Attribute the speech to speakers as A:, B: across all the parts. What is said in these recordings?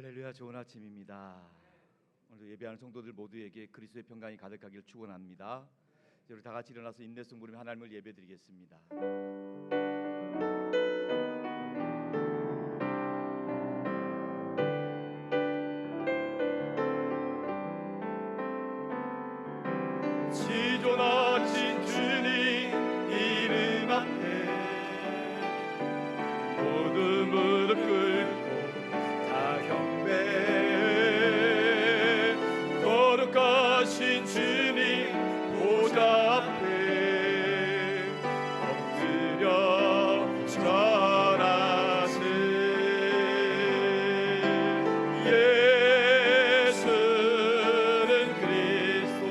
A: 할렐루야, 좋은 아침입니다. 오늘도 예배하는 성도들 모두에게 그리스도의 평강이 가득하기를 축원합니다. 우리 다 같이 일어나서 인내성 부르며 하나님을 예배드리겠습니다. 지존하신 주님 이름 앞에 모두 무릎 꿇고 다 경배, 거룩하신 주님 보좌 앞에 엎드려 절하세. 예수는 그리스도,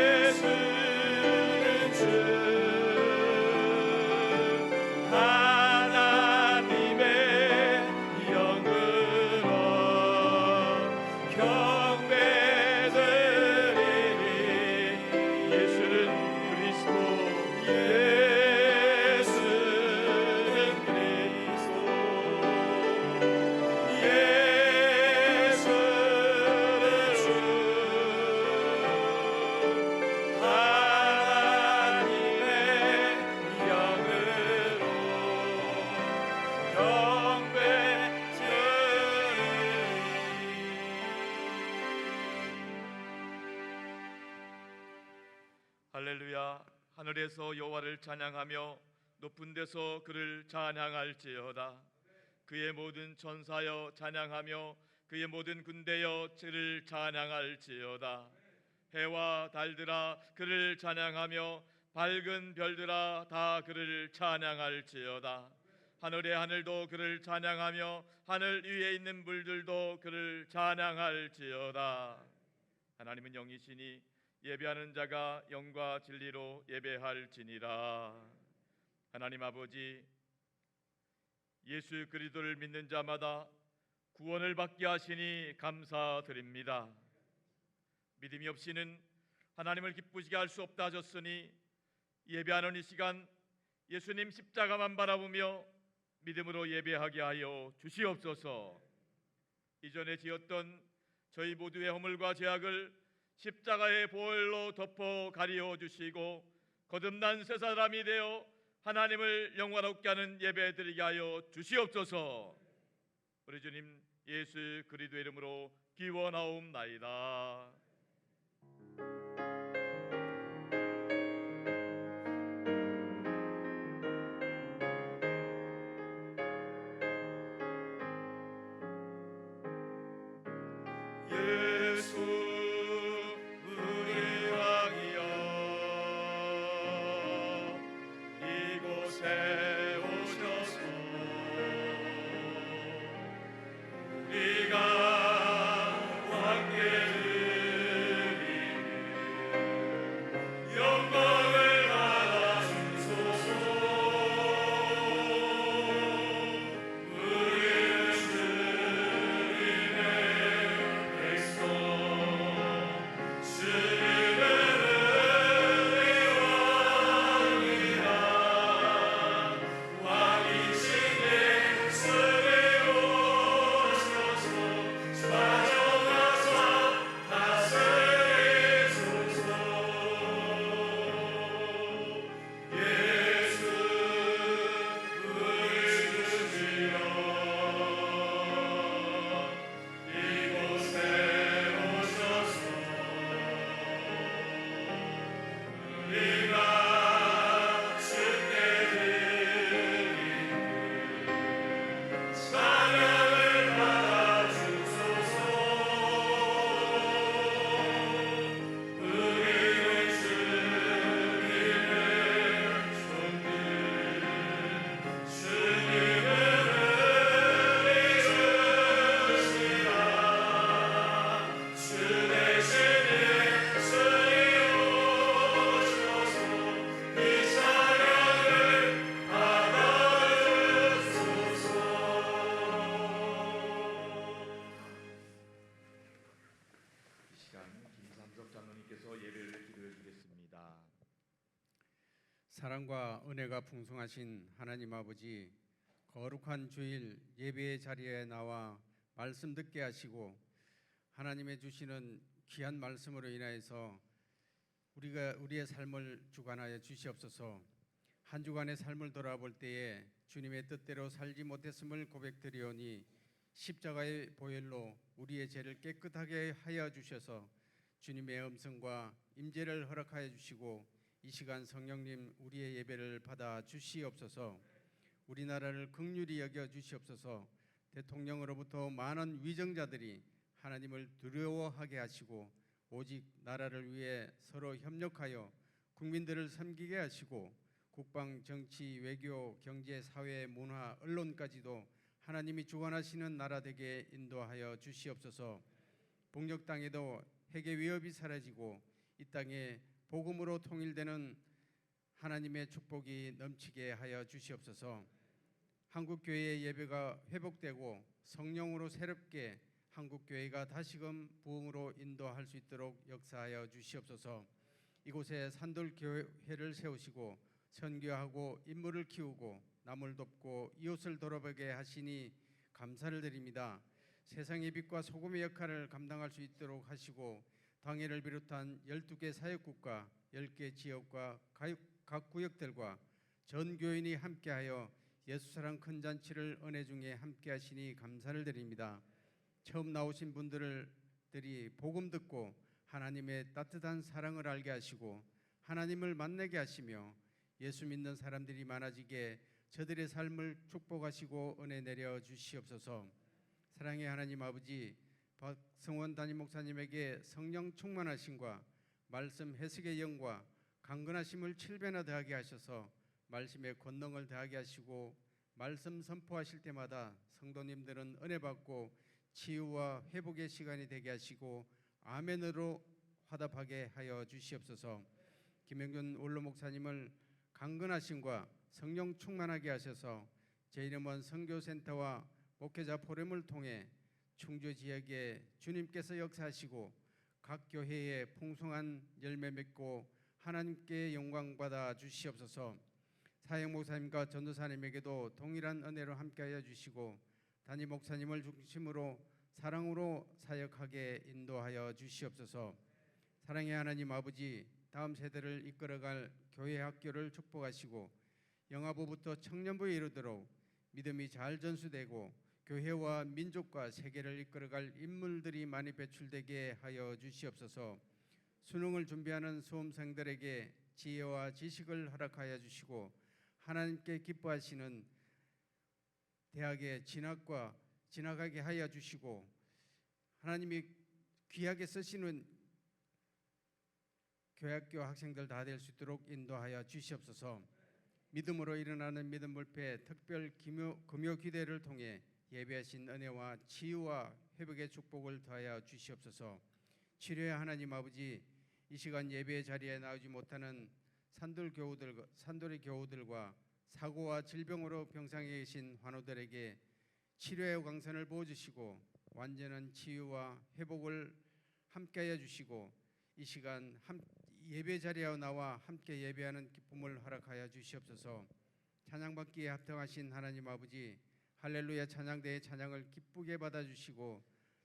A: 예수는 주, 하나님의 영으로 경배드리니. 예수는 그리스도, 예수는 그리스도, 예수는 주, 하나님의 영으로 할렐루야. 하늘에서 여호와를 찬양하며 높은 데서 그를 찬양할지어다. 그의 모든 천사여 찬양하며 그의 모든 군대여 그를 찬양할지어다. 해와 달들아 그를 찬양하며 밝은 별들아 다 그를 찬양할지어다. 하늘의 하늘도 그를 찬양하며 하늘 위에 있는 물들도 그를 찬양할지어다. 하나님은 영이시니 예배하는 자가 영과 진리로 예배할지니라. 하나님 아버지, 예수 그리스도를 믿는 자마다 구원을 받게 하시니 감사드립니다. 믿음이 없이는 하나님을 기쁘시게 할 수 없다 하셨으니 예배하는 이 시간 예수님 십자가만 바라보며 믿음으로 예배하게 하여 주시옵소서. 이전에 지었던 저희 모두의 허물과 죄악을 십자가의 보혈로 덮어 가리워 주시고 거듭난 새 사람이 되어 하나님을 영화롭게 하는 예배 드리게 하여 주시옵소서. 우리 주님 예수 그리스도의 이름으로 기원하옵나이다. 예수 우리 왕이여 이곳에 오셔서 우리가 함께 드리는 영광을 받아 주소서. 우리는 주님의 백성, 주님의 왕이라. 왕이신 예수님 오셔서 좌정하사 다스리소서. 예수 우리 주시여 이곳에 오셔서 우리가 주께 드리는 찬양을 받아 주소서. 우리는 주님의 손들, 주님을 의지하시라. 주 대신 예수님 오셔서 이 찬양을 받아 주소서. 이 시간 김삼석 장로님께서 예배를 기도해 주겠습니다.
B: 사랑과 은혜가 풍성하신 하나님 아버지, 거룩한 주일 예배의 자리에 나와 말씀 듣게 하시고 하나님의 주시는 귀한 말씀으로 인하여서 우리의 삶을 주관하여 주시옵소서. 한 주간의 삶을 돌아볼 때에 주님의 뜻대로 살지 못했음을 고백드리오니 십자가의 보혈로 우리의 죄를 깨끗하게 하여 주셔서 주님의 음성과 임재를 허락하여 주시고 이 시간 성령님 우리의 예배를 받아 주시옵소서. 우리나라를 긍휼히 여겨 주시옵소서. 대통령으로부터 많은 위정자들이 하나님을 두려워하게 하시고 오직 나라를 위해 서로 협력하여 국민들을 섬기게 하시고 국방, 정치, 외교, 경제, 사회, 문화, 언론까지도 하나님이 주관하시는 나라 되게 인도하여 주시옵소서. 북녘 땅에도 핵의 위협이 사라지고 이 땅에 복음으로 통일되는 하나님의 축복이 넘치게 하여 주시옵소서. 한국교회의 예배가 회복되고 성령으로 새롭게 한국교회가 다시금 부흥으로 인도할 수 있도록 역사하여 주시옵소서. 이곳에 산돌교회를 세우시고 선교하고 인물을 키우고 남을 돕고 이웃을 돌아보게 하시니 감사를 드립니다. 세상의 빛과 소금의 역할을 감당할 수 있도록 하시고 당회를 비롯한 12개 사역국과 10개 지역과 각 구역들과 전 교인이 함께하여 예수사랑 큰 잔치를 은혜 중에 함께하시니 감사를 드립니다. 처음 나오신 분들이 복음 듣고 하나님의 따뜻한 사랑을 알게 하시고 하나님을 만나게 하시며 예수 믿는 사람들이 많아지게 저들의 삶을 축복하시고 은혜 내려 주시옵소서. 사랑의 하나님 아버지, 박성원 담임 목사님에게 성령 충만하심과 말씀 해석의 영과 강건하심을 7배나 더하게 하셔서 말씀의 권능을 더하게 하시고 말씀 선포하실 때마다 성도님들은 은혜 받고 치유와 회복의 시간이 되게 하시고 아멘으로 화답하게 하여 주시옵소서. 김영준 원로 목사님을 강건하심과 성령 충만하게 하셔서 제1음원 선교센터와 목회자 포럼을 통해 충주 지역에 주님께서 역사하시고 각 교회에 풍성한 열매 맺고 하나님께 영광 받아 주시옵소서. 사역 목사님과 전도사님에게도 동일한 은혜로 함께하여 주시고 담임 목사님을 중심으로 사랑으로 사역하게 인도하여 주시옵소서. 사랑의 하나님 아버지, 다음 세대를 이끌어갈 교회 학교를 축복하시고 영아부부터 청년부에 이르도록 믿음이 잘 전수되고 교회와 민족과 세계를 이끌어갈 인물들이 많이 배출되게 하여 주시옵소서. 수능을 준비하는 수험생들에게 지혜와 지식을 허락하여 주시고 하나님께 기뻐하시는 대학의 진학하게 하여 주시고 하나님이 귀하게 쓰시는 교회학교 학생들 다 될 수 있도록 인도하여 주시옵소서. 믿음으로 일어나는 믿음 불패 특별 금요 기대를 통해 예배하신 은혜와 치유와 회복의 축복을 더하여 주시옵소서. 치료의 하나님 아버지, 이 시간 예배의 자리에 나오지 못하는 산돌의 교우들과 사고와 질병으로 병상에 계신 환우들에게 치료의 광선을 부어주시고 완전한 치유와 회복을 함께하여 주시고 이 시간 예배 자리에 나와 함께 예배하는 기쁨을 허락하여 주시옵소서. 찬양받기에 합당하신 하나님 아버지, 할렐루야 찬양대의 찬양을 기쁘게 받아주시고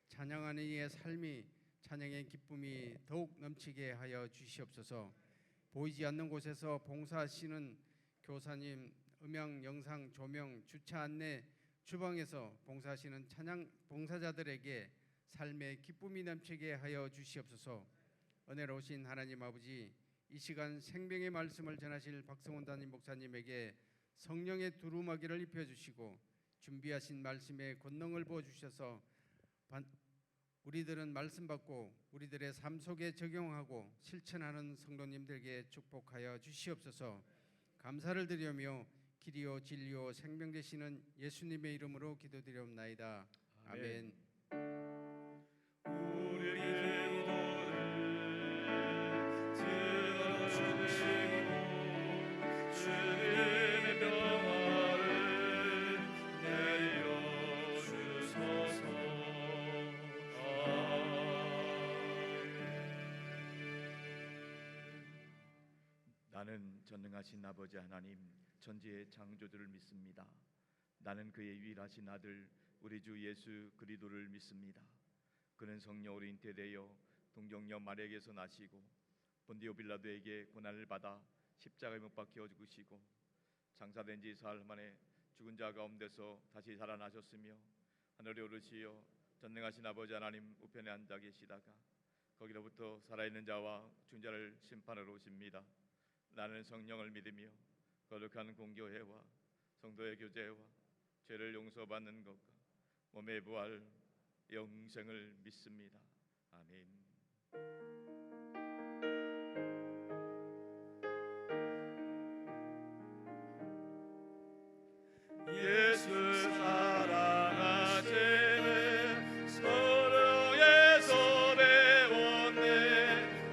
B: 찬양하는 이의 삶이 찬양의 기쁨이 더욱 넘치게 하여 주시옵소서. 보이지 않는 곳에서 봉사하시는 교사님, 음향, 영상, 조명, 주차 안내, 주방에서 봉사하시는 찬양 봉사자들에게 삶의 기쁨이 넘치게 하여 주시옵소서. 은혜로우신 하나님 아버지, 이 시간 생명의 말씀을 전하실 박성원 담임 목사님에게 성령의 두루마기를 입혀주시고 준비하신 말씀의 권능을 부어주셔서 우리들은 말씀 받고 우리들의 삶 속에 적용하고 실천하는 성도님들에게 축복하여 주시옵소서. 감사를 드리며 길이요 진리요 생명 되시는 예수님의 이름으로 기도드리옵나이다. 아멘.
A: 나는 전능하신 아버지 하나님, 천지의 창조주를 믿습니다. 나는 그의 유일하신 아들 우리 주 예수 그리스도를 믿습니다. 그는 성령으로 잉태되어 동정녀 마리아에게서 나시고 본디오 빌라도에게 고난을 받아 십자가에 못 박혀 죽으시고 장사된 지 사흘 만에 죽은 자 가운데서 다시 살아나셨으며 하늘에 오르시어 전능하신 아버지 하나님 우편에 앉아 계시다가 거기로부터 살아있는 자와 죽은 자를 심판하러 오십니다. 나는 성령을 믿으며 거룩한 공교회와 성도의 교제와 죄를 용서받는 것과 몸의 부활 영생을 믿습니다. 아멘. 예수 사랑하시는 서로에서 배웠네.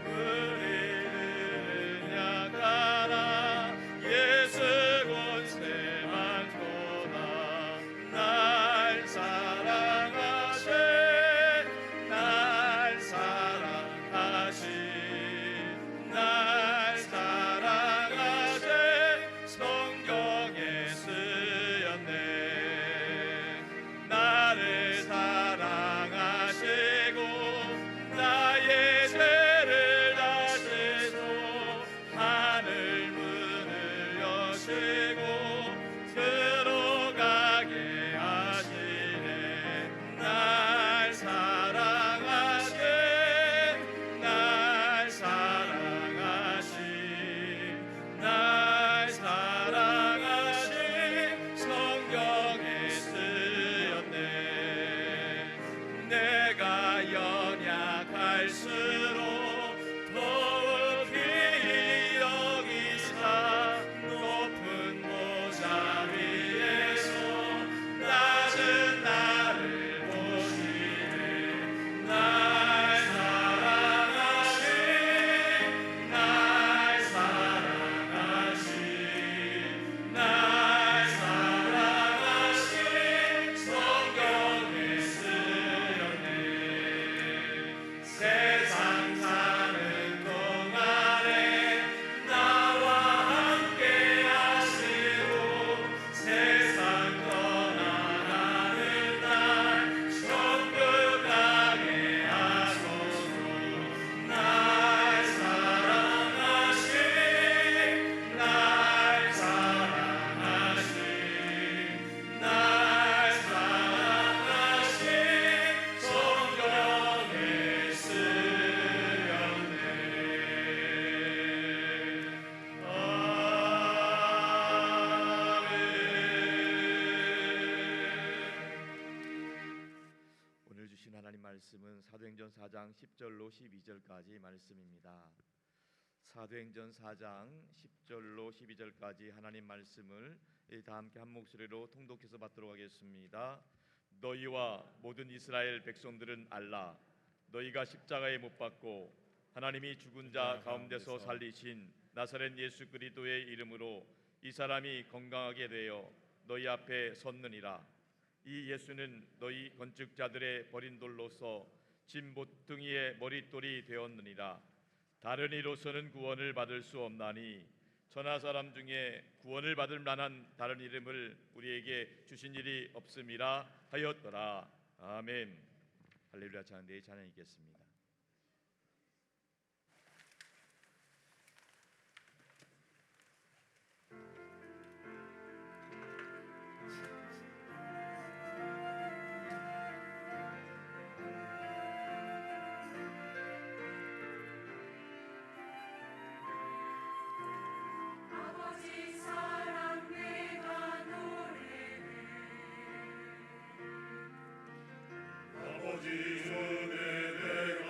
A: 우리는 약하나 예수 권세 많도다. 날 사랑하시 날 사랑하시 날 사랑하시 성경에 나를 사랑하시고 나의 죄를 다시소 하늘 문을 여시고 들어가게 하시네. 날 사랑하시 날 사랑하시 날 사랑하시 성경에 내가 연약할수록 더욱이 여기사 높은 보좌 위에서 낮은 나를 보시네. 날 사랑하시 날 사랑하시 날 사랑하시 성경에 세상 사는 동안에 나와 함께 하시고 세상 떠나가는 날 천국 가게 하소서. 날 사랑하시 날 사랑하시 날 사랑하시 성경에 오늘 주신 하나님 말씀은 사도행전 4장 10절로 12절까지 말씀입니다. 사도행전 4장 10절로 12절까지 하나님 말씀을 다 함께 한 목소리로 통독해서 받도록 하겠습니다. 너희와 모든 이스라엘 백성들은 알라. 너희가 십자가에 못 박고 하나님이 죽은 자 가운데서 살리신 나사렛 예수 그리스도의 이름으로 이 사람이 건강하게 되어 너희 앞에 섰느니라. 이 예수는 너희 건축자들의 버린 돌로서 집 모퉁이의 머릿돌이 되었느니라. 다른 이로서는 구원을 받을 수 없나니 천하 사람 중에 구원을 받을 만한 다른 이름을 우리에게 주신 일이 없음이라 하였더라. 아멘. 할렐루야. 찬양대의 찬양 있겠습니다.
C: 아버지 은혜 내가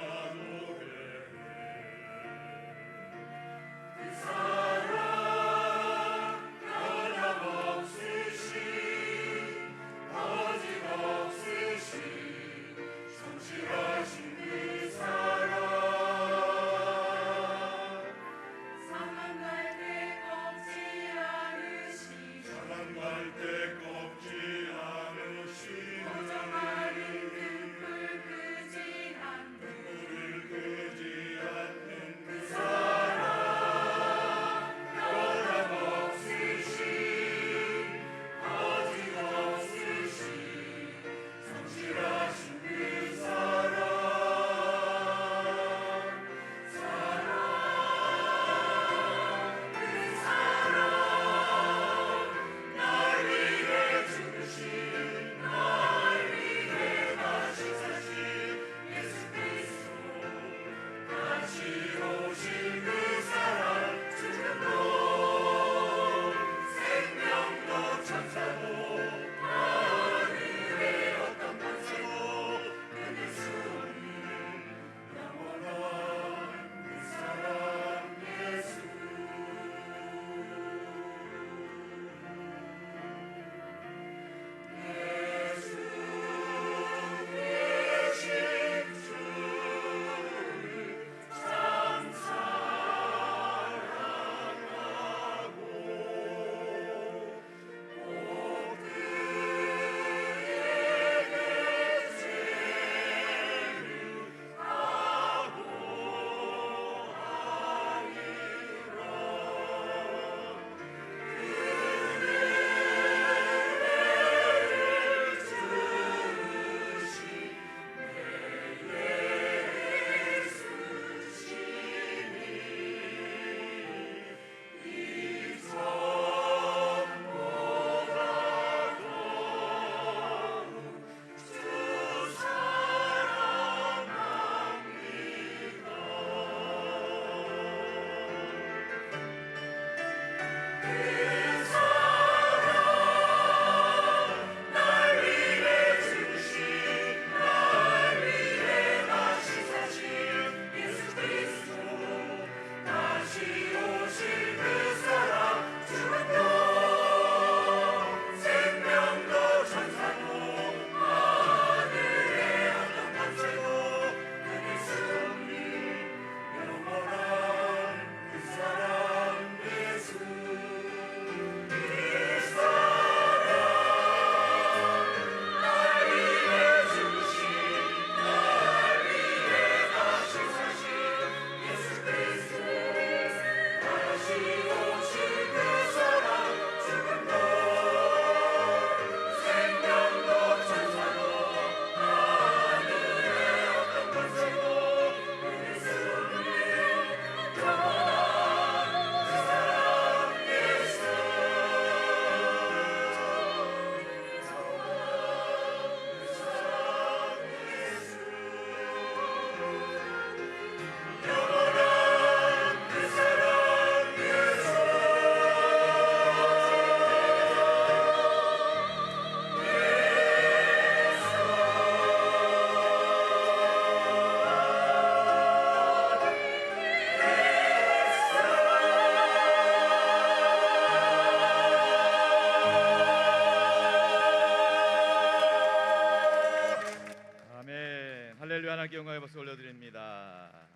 A: 할렐루야. 하나님께 영광의 박수 올려드립니다.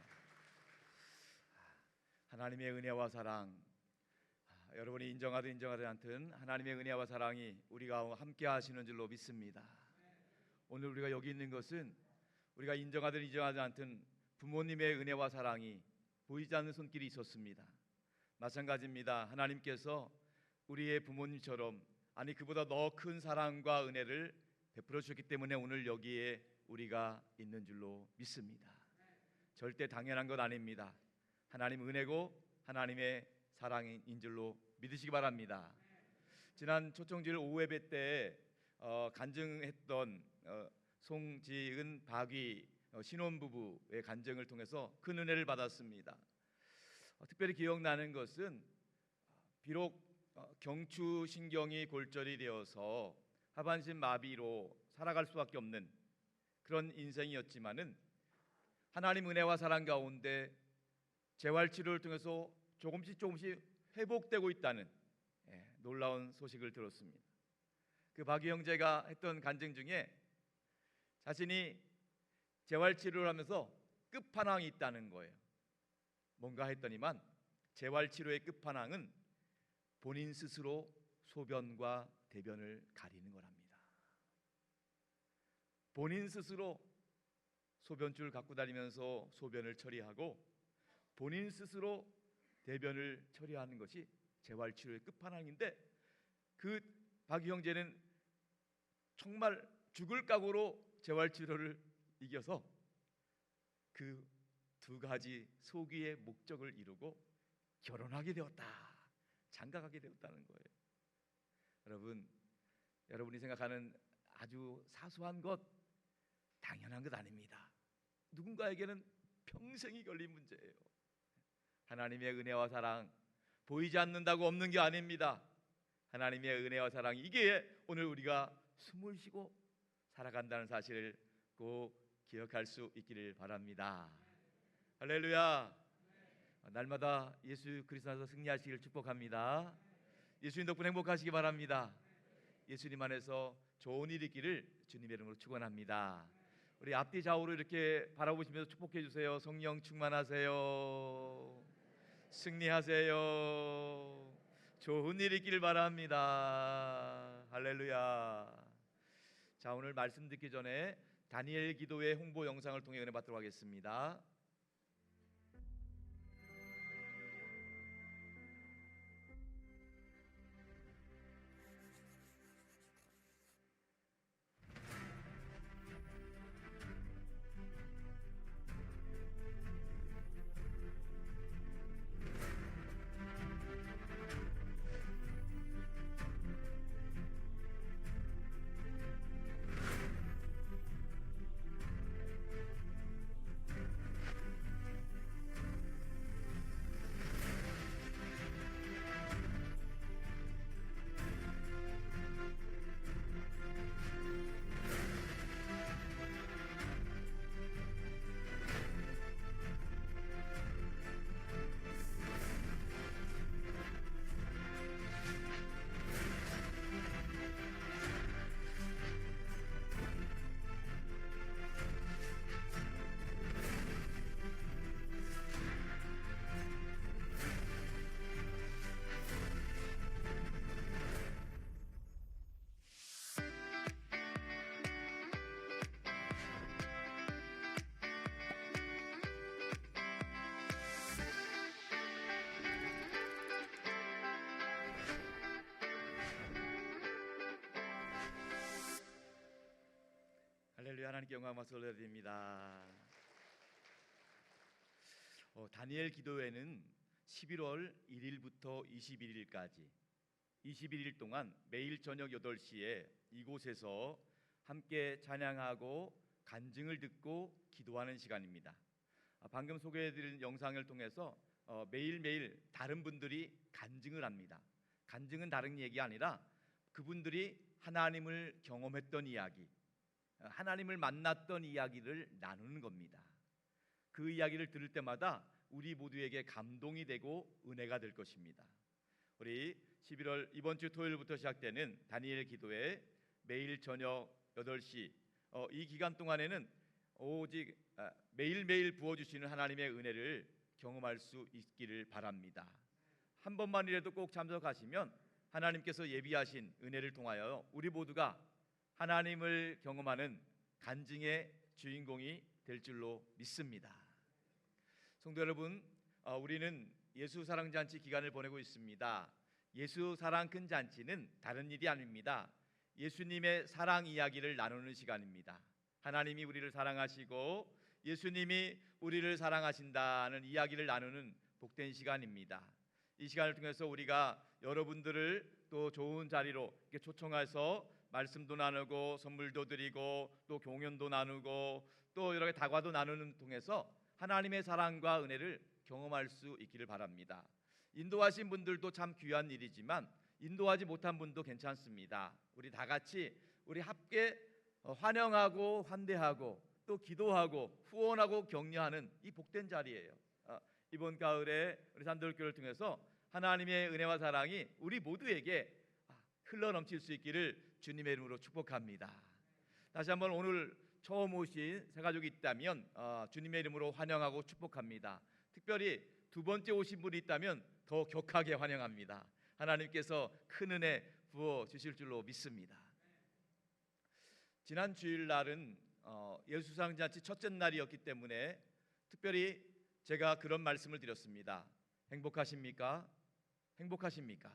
A: 하나님의 은혜와 사랑, 여러분이 인정하든 인정하지 않든 하나님의 은혜와 사랑이 우리가 함께 하시는 줄로 믿습니다. 오늘 우리가 여기 있는 것은 우리가 인정하든 인정하지 않든 부모님의 은혜와 사랑이 보이지 않는 손길이 있었습니다. 마찬가지입니다. 하나님께서 우리의 부모님처럼, 아니 그보다 더 큰 사랑과 은혜를 베풀어 주셨기 때문에 오늘 여기에 우리가 있는 줄로 믿습니다. 절대 당연한 것 아닙니다. 하나님 은혜고 하나님의 사랑인 줄로 믿으시기 바랍니다. 지난 초청절 오후 예배 때 간증했던 송지은 박위 신혼부부의 간증을 통해서 큰 은혜를 받았습니다. 특별히 기억나는 것은 비록 경추신경이 골절이 되어서 하반신 마비로 살아갈 수밖에 없는 그런 인생이었지만은 하나님 은혜와 사랑 가운데 재활치료를 통해서 조금씩 회복되고 있다는 놀라운 소식을 들었습니다. 그 박이 형제가 했던 간증 중에 자신이 재활치료를 하면서 끝판왕이 있다는 거예요. 뭔가 했더니만 재활치료의 끝판왕은 본인 스스로 소변과 대변을 가리는 거랍니다. 본인 스스로 소변줄 갖고 다니면서 소변을 처리하고 본인 스스로 대변을 처리하는 것이 재활치료의 끝판왕인데, 그 박이 형제는 정말 죽을 각오로 재활치료를 이겨서 그 두 가지 소기의 목적을 이루고 결혼하게 되었다, 장가가게 되었다는 거예요. 여러분이 생각하는 아주 사소한 것, 당연한 것 아닙니다. 누군가에게는 평생이 걸린 문제예요. 하나님의 은혜와 사랑 보이지 않는다고 없는 게 아닙니다. 하나님의 은혜와 사랑, 이게 오늘 우리가 숨을 쉬고 살아간다는 사실을 꼭 기억할 수 있기를 바랍니다. 할렐루야. 날마다 예수 그리스도 안에서 승리하시기를 축복합니다. 예수님 덕분에 행복하시기 바랍니다. 예수님 안에서 좋은 일 있기를 주님의 이름으로 축원합니다. 우리 앞뒤 좌우로 이렇게 바라보시면서 축복해 주세요. 성령 충만하세요. 승리하세요. 좋은 일 있기를 바랍니다. 할렐루야. 자, 오늘 말씀 듣기 전에 다니엘 기도회 홍보 영상을 통해 은혜 받도록 하겠습니다. 할렐루야. 하나님께 영광 박수 올려드립니다. 다니엘 기도회는 11월 1일부터 21일까지 21일 동안 매일 저녁 8시에 이곳에서 함께 찬양하고 간증을 듣고 기도하는 시간입니다. 방금 소개해드린 영상을 통해서 매일매일 다른 분들이 간증을 합니다. 간증은 다른 얘기 아니라 그분들이 하나님을 경험했던 이야기, 하나님을 만났던 이야기를 나누는 겁니다. 그 이야기를 들을 때마다 우리 모두에게 감동이 되고 은혜가 될 것입니다. 우리 11월 이번 주 토요일부터 시작되는 다니엘 기도회 매일 저녁 8시 이 기간 동안에는 오직 매일매일 부어주시는 하나님의 은혜를 경험할 수 있기를 바랍니다. 한 번만이라도 꼭 참석하시면 하나님께서 예비하신 은혜를 통하여 우리 모두가 하나님을 경험하는 간증의 주인공이 될 줄로 믿습니다. 성도 여러분, 우리는 예수 사랑 잔치 기간을 보내고 있습니다. 예수 사랑 큰 잔치는 다른 일이 아닙니다. 예수님의 사랑 이야기를 나누는 시간입니다. 하나님이 우리를 사랑하시고 예수님이 우리를 사랑하신다는 이야기를 나누는 복된 시간입니다. 이 시간을 통해서 우리가 여러분들을 또 좋은 자리로 이렇게 초청해서 말씀도 나누고 선물도 드리고 또 공연도 나누고 또 여러 가지 다과도 나누는 통해서 하나님의 사랑과 은혜를 경험할 수 있기를 바랍니다. 인도하신 분들도 참 귀한 일이지만 인도하지 못한 분도 괜찮습니다. 우리 다 같이 우리 함께 환영하고 환대하고 또 기도하고 후원하고 격려하는 이 복된 자리예요. 이번 가을에 우리 산돌교를 통해서 하나님의 은혜와 사랑이 우리 모두에게 흘러넘칠 수 있기를 주님의 이름으로 축복합니다. 다시 한번 오늘 처음 오신 새가족이 있다면 주님의 이름으로 환영하고 축복합니다. 특별히 두 번째 오신 분이 있다면 더 격하게 환영합니다. 하나님께서 큰 은혜 부어 주실 줄로 믿습니다. 지난 주일날은 예수사랑잔치 첫째 날이었기 때문에 특별히 제가 그런 말씀을 드렸습니다. 행복하십니까? 행복하십니까?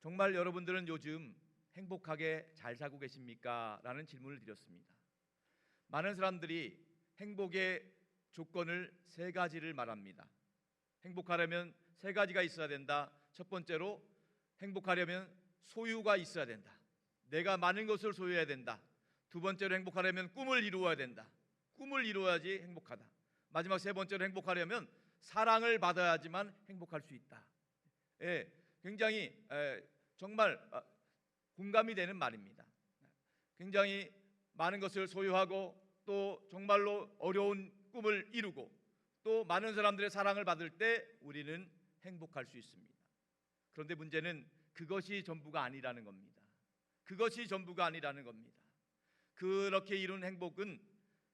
A: 정말 여러분들은 요즘 행복하게 잘 살고 계십니까? 라는 질문을 드렸습니다. 많은 사람들이 행복의 조건을 세 가지를 말합니다. 행복하려면 세 가지가 있어야 된다. 첫 번째로 행복하려면 소유가 있어야 된다. 내가 많은 것을 소유해야 된다. 두 번째로 행복하려면 꿈을 이루어야 된다. 꿈을 이루어야지 행복하다. 마지막 세 번째로 행복하려면 사랑을 받아야지만 행복할 수 있다. 굉장히 정말 공감이 되는 말입니다. 굉장히 많은 것을 소유하고 또 정말로 어려운 꿈을 이루고 또 많은 사람들의 사랑을 받을 때 우리는 행복할 수 있습니다. 그런데 문제는 그것이 전부가 아니라는 겁니다. 그것이 전부가 아니라는 겁니다. 그렇게 이룬 행복은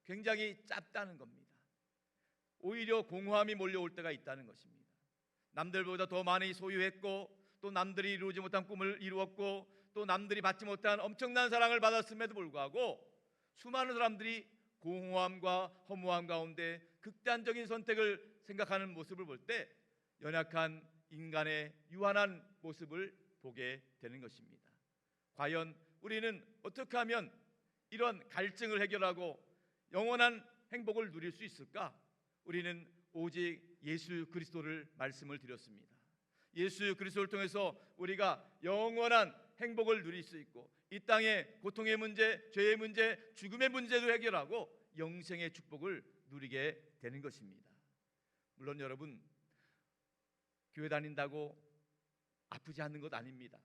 A: 굉장히 짧다는 겁니다. 오히려 공허함이 몰려올 때가 있다는 것입니다. 남들보다 더 많이 소유했고 또 남들이 이루지 못한 꿈을 이루었고 또 남들이 받지 못한 엄청난 사랑을 받았음에도 불구하고 수많은 사람들이 공허함과 허무함 가운데 극단적인 선택을 생각하는 모습을 볼 때 연약한 인간의 유한한 모습을 보게 되는 것입니다. 과연 우리는 어떻게 하면 이런 갈증을 해결하고 영원한 행복을 누릴 수 있을까? 우리는 오직 예수 그리스도를 말씀을 드렸습니다. 예수 그리스도를 통해서 우리가 영원한 행복을 누릴 수 있고 이 땅의 고통의 문제, 죄의 문제, 죽음의 문제도 해결하고 영생의 축복을 누리게 되는 것입니다. 물론 여러분 교회 다닌다고 아프지 않는 것 아닙니다.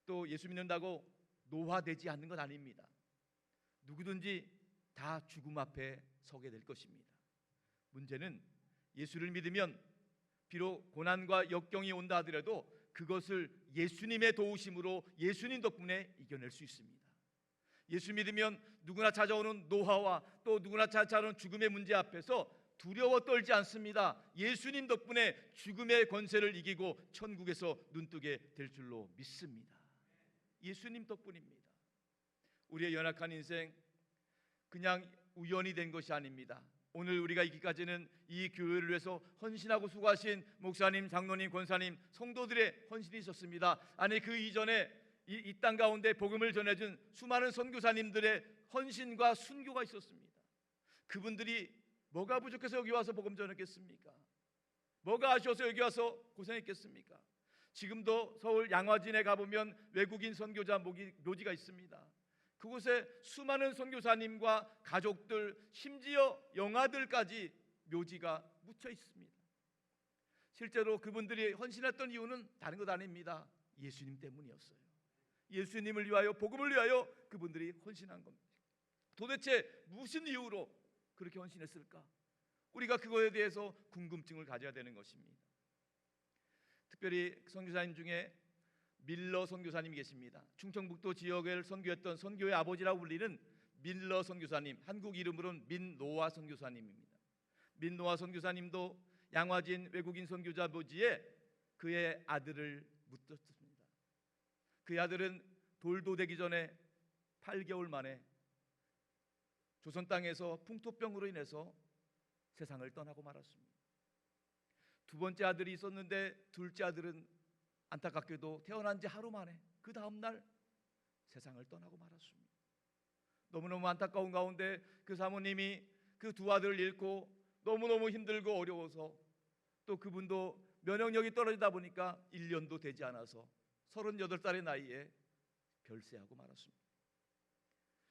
A: 또 예수 믿는다고 노화되지 않는 것 아닙니다. 누구든지 다 죽음 앞에 서게 될 것입니다. 문제는 예수를 믿으면 비록 고난과 역경이 온다 하더라도 그것을 예수님의 도우심으로 예수님 덕분에 이겨낼 수 있습니다. 예수 믿으면 누구나 찾아오는 노화와 또 누구나 찾아오는 죽음의 문제 앞에서 두려워 떨지 않습니다. 예수님 덕분에 죽음의 권세를 이기고 천국에서 눈뜨게 될 줄로 믿습니다. 예수님 덕분입니다. 우리의 연약한 인생 그냥 우연이 된 것이 아닙니다. 오늘 우리가 있기까지는 이 교회를 위해서 헌신하고 수고하신 목사님, 장로님, 권사님, 성도들의 헌신이 있었습니다. 아니 그 이전에 이 땅 가운데 복음을 전해준 수많은 선교사님들의 헌신과 순교가 있었습니다. 그분들이 뭐가 부족해서 여기 와서 복음 전했겠습니까? 뭐가 아쉬워서 여기 와서 고생했겠습니까? 지금도 서울 양화진에 가보면 외국인 선교자 묘지가 있습니다. 그곳에 수많은 선교사님과 가족들, 심지어 영아들까지 묘지가 묻혀 있습니다. 실제로 그분들이 헌신했던 이유는 다른 것 아닙니다. 예수님 때문이었어요. 예수님을 위하여, 복음을 위하여 그분들이 헌신한 겁니다. 도대체 무슨 이유로 그렇게 헌신했을까? 우리가 그거에 대해서 궁금증을 가져야 되는 것입니다. 특별히 선교사님 중에 밀러 선교사님이 계십니다. 충청북도 지역을 선교했던 선교의 아버지라고 불리는 밀러 선교사님, 한국 이름으로는 민노아 선교사님입니다. 민노아 선교사님도 양화진 외국인 선교자 묘지에 그의 아들을 묻었습니다. 그의 아들은 돌도 되기 전에 8개월 만에 조선 땅에서 풍토병으로 인해서 세상을 떠나고 말았습니다. 두 번째 아들이 있었는데 둘째 아들은 안타깝게도 태어난 지 하루 만에 그 다음 날 세상을 떠나고 말았습니다. 너무너무 안타까운 가운데 그 사모님이 그 두 아들을 잃고 너무너무 힘들고 어려워서 또 그분도 면역력이 떨어지다 보니까 1년도 되지 않아서 38살의 나이에 별세하고 말았습니다.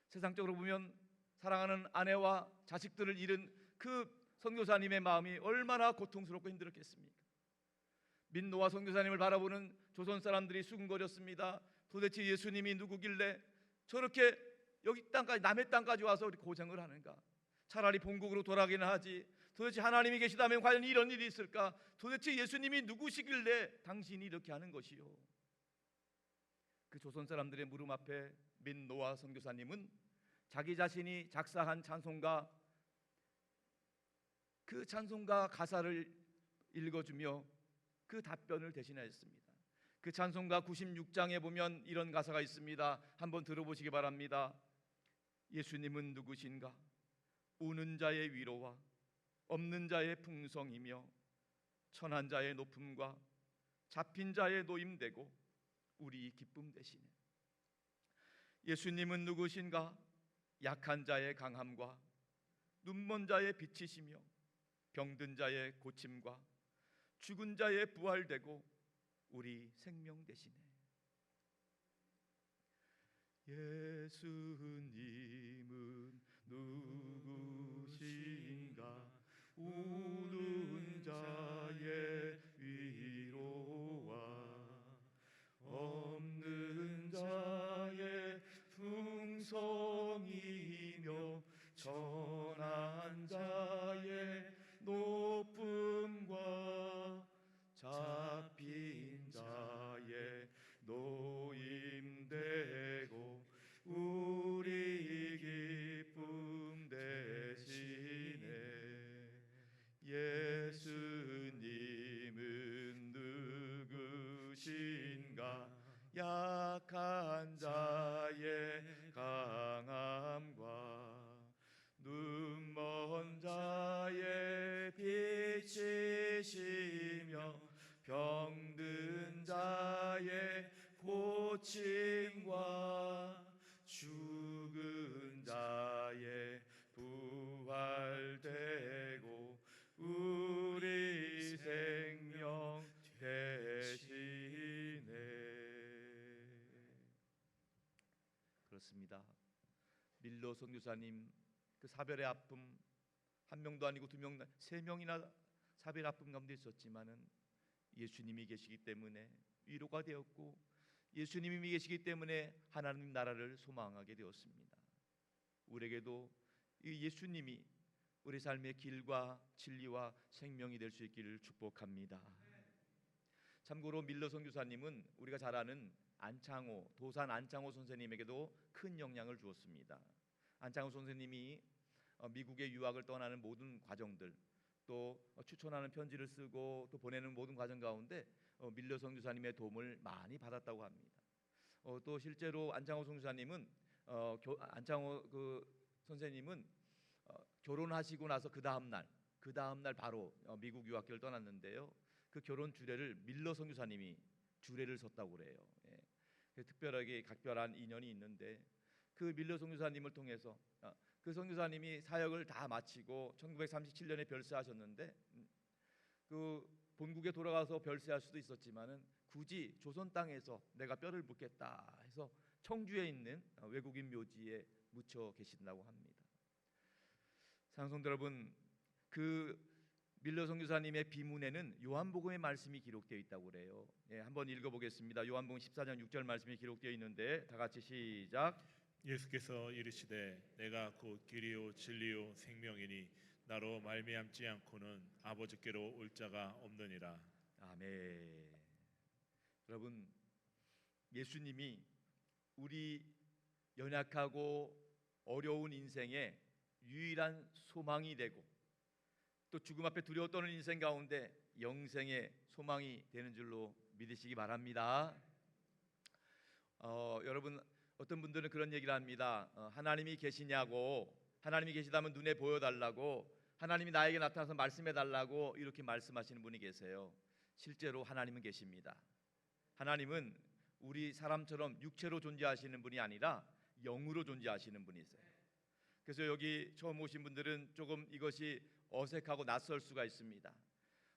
A: 세상적으로 보면 사랑하는 아내와 자식들을 잃은 그 선교사님의 마음이 얼마나 고통스럽고 힘들었겠습니까? 민노아 선교사님을 바라보는 조선 사람들이 수군거렸습니다. 도대체 예수님이 누구길래 저렇게 여기 땅까지, 남의 땅까지 와서 우리 고생을 하는가? 차라리 본국으로 돌아가기는 하지. 도대체 하나님이 계시다면 과연 이런 일이 있을까? 도대체 예수님이 누구시길래 당신이 이렇게 하는 것이요? 그 조선 사람들의 물음 앞에 민노아 선교사님은 자기 자신이 작사한 찬송가, 그 찬송가 가사를 읽어주며 그 답변을 대신하였습니다. 그 찬송가 96장에 보면 이런 가사가 있습니다. 한번 들어보시기 바랍니다. 예수님은 누구신가? 우는 자의 위로와 없는 자의 풍성이며 천한 자의 높음과 잡힌 자의 노임되고 우리 기쁨 되시네. 예수님은 누구신가? 약한 자의 강함과 눈먼 자의 빛이시며 병든 자의 고침과 죽은 자의 부활되고 우리 생명 되시네. 예수님은 누구신가? 우는 자의 위로와 없는 자의 풍성이며 천한 자의 높음과 잡힌 자의 노임되고 우리 기쁨 되시네. 예수님은 누구신가? 약한 자의 강함과 눈먼 자의 빛이시며 병든 자의 고침과 죽은 자의 부활되고 우리 생명 되시네. 그렇습니다. 밀러 선교사님 그 사별의 아픔, 한 명도 아니고 두 명, 세 명이나 사별의 아픔 가운데 있었지만은 예수님이 계시기 때문에 위로가 되었고 예수님이 계시기 때문에 하나님 나라를 소망하게 되었습니다. 우리에게도 이 예수님이 우리 삶의 길과 진리와 생명이 될 수 있기를 축복합니다. 참고로 밀러 선교사님은 우리가 잘 아는 안창호, 도산 안창호 선생님에게도 큰 영향을 주었습니다. 안창호 선생님이 미국의 유학을 떠나는 모든 과정들, 또 추천하는 편지를 쓰고 또 보내는 모든 과정 가운데 밀러 선교사님의 도움을 많이 받았다고 합니다. 또 실제로 안창호 선교사님은 안창호 선생님은 결혼하시고 나서 그 다음 날 바로 미국 유학길을 떠났는데요. 그 결혼 주례를 밀러 선교사님이 주례를 섰다고 그래요. 예. 특별하게 각별한 인연이 있는데 그 밀러 선교사님을 통해서 그 선교사님이 사역을 다 마치고 1937년에 별세하셨는데 그 본국에 돌아가서 별세할 수도 있었지만은 굳이 조선 땅에서 내가 뼈를 묻겠다 해서 청주에 있는 외국인 묘지에 묻혀 계신다고 합니다. 사랑하는 성도 여러분, 그 밀러 선교사님의 비문에는 요한복음의 말씀이 기록되어 있다고 그래요. 예, 한번 읽어보겠습니다. 요한복음 14장 6절 말씀이 기록되어 있는데 다 같이 시작.
C: 예수께서 이르시되 내가 곧 길이요 진리요 생명이니 나로 말미암지 않고는 아버지께로 올 자가 없느니라.
A: 아멘. 여러분, 예수님이 우리 연약하고 어려운 인생의 유일한 소망이 되고 또 죽음 앞에 두려워 떠는 인생 가운데 영생의 소망이 되는 줄로 믿으시기 바랍니다. 여러분 어떤 분들은 그런 얘기를 합니다. 하나님이 계시냐고, 하나님이 계시다면 눈에 보여달라고, 하나님이 나에게 나타나서 말씀해달라고 이렇게 말씀하시는 분이 계세요. 실제로 하나님은 계십니다. 하나님은 우리 사람처럼 육체로 존재하시는 분이 아니라 영으로 존재하시는 분이세요. 그래서 여기 처음 오신 분들은 조금 이것이 어색하고 낯설 수가 있습니다.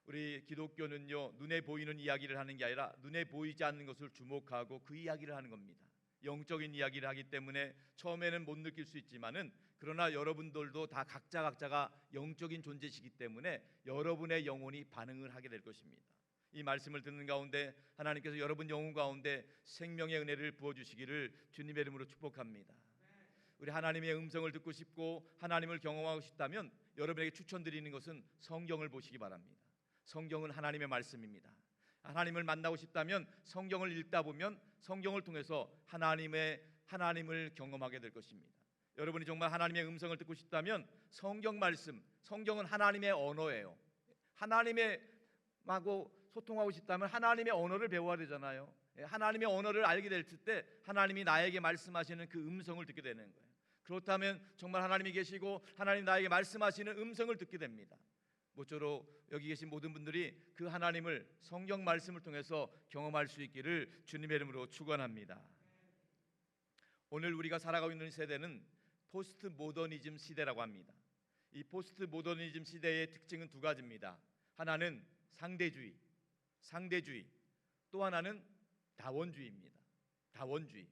A: 우리 기독교는요, 눈에 보이는 이야기를 하는 게 아니라 눈에 보이지 않는 것을 주목하고 그 이야기를 하는 겁니다. 영적인 이야기를 하기 때문에 처음에는 못 느낄 수 있지만은 그러나 여러분들도 다 각자가 영적인 존재시기 때문에 여러분의 영혼이 반응을 하게 될 것입니다. 이 말씀을 듣는 가운데 하나님께서 여러분 영혼 가운데 생명의 은혜를 부어주시기를 주님의 이름으로 축복합니다. 우리 하나님의 음성을 듣고 싶고 하나님을 경험하고 싶다면 여러분에게 추천드리는 것은 성경을 보시기 바랍니다. 성경은 하나님의 말씀입니다. 하나님을 만나고 싶다면 성경을 읽다 보면 성경을 통해서 하나님을 경험하게 될 것입니다. 여러분이 정말 하나님의 음성을 듣고 싶다면 성경 말씀, 성경은 하나님의 언어예요. 하나님하고 소통하고 싶다면 하나님의 언어를 배워야 되잖아요. 하나님의 언어를 알게 될 때 하나님이 나에게 말씀하시는 그 음성을 듣게 되는 거예요. 그렇다면 정말 하나님이 계시고 하나님 나에게 말씀하시는 음성을 듣게 됩니다. 모쪼록 여기 계신 모든 분들이 그 하나님을 성경 말씀을 통해서 경험할 수 있기를 주님의 이름으로 축원합니다. 오늘 우리가 살아가고 있는 세대는 포스트 모더니즘 시대라고 합니다. 이 포스트 모더니즘 시대의 특징은 두 가지입니다. 하나는 상대주의, 또 하나는 다원주의입니다. 다원주의.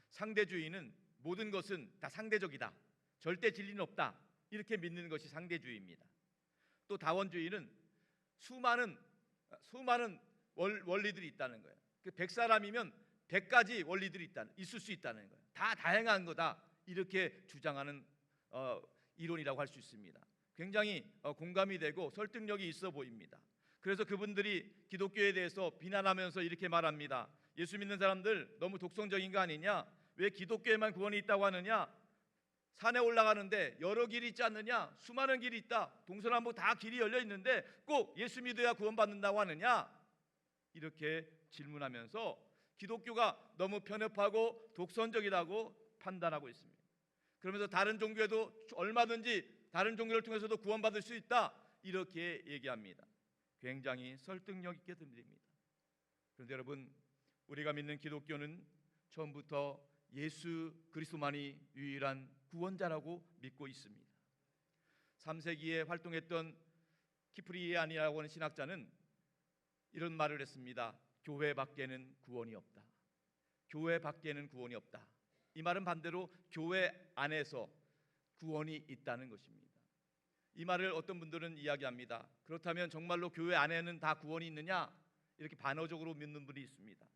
A: 상대주의는 모든 것은 다 상대적이다, 절대 진리는 없다, 이렇게 믿는 것이 상대주의입니다. 또 다원주의는 수많은 원리들이 있다는 거예요. 100사람이면 100가지 원리들이 있을 수 있다는 거예요. 다 다양한 거다, 이렇게 주장하는 이론이라고 할 수 있습니다. 굉장히 공감이 되고 설득력이 있어 보입니다. 그래서 그분들이 기독교에 대해서 비난하면서 이렇게 말합니다. 예수 믿는 사람들 너무 독선적인 거 아니냐? 왜 기독교에만 구원이 있다고 하느냐? 산에 올라가는데 여러 길이 있지 않느냐? 수많은 길이 있다. 동서남북 다 길이 열려 있는데 꼭 예수 믿어야 구원받는다고 하느냐? 이렇게 질문하면서 기독교가 너무 편협하고 독선적이라고 판단하고 있습니다. 그러면서 다른 종교에도 얼마든지 다른 종교를 통해서도 구원받을 수 있다, 이렇게 얘기합니다. 굉장히 설득력 있게 들립니다. 그런데 여러분, 우리가 믿는 기독교는 처음부터 예수 그리스도만이 유일한 구원자라고 믿고 있습니다. 3세기에 활동했던 키프리아니라고 하는 신학자는 이런 말을 했습니다. 교회 밖에는 구원이 없다. 교회 밖에는 구원이 없다. 이 말은 반대로 교회 안에서 구원이 있다는 것입니다. 이 말을 어떤 분들은 이야기합니다. 그렇다면 정말로 교회 안에는 다 구원이 있느냐? 이렇게 반어적으로 믿는 분이 있습니다.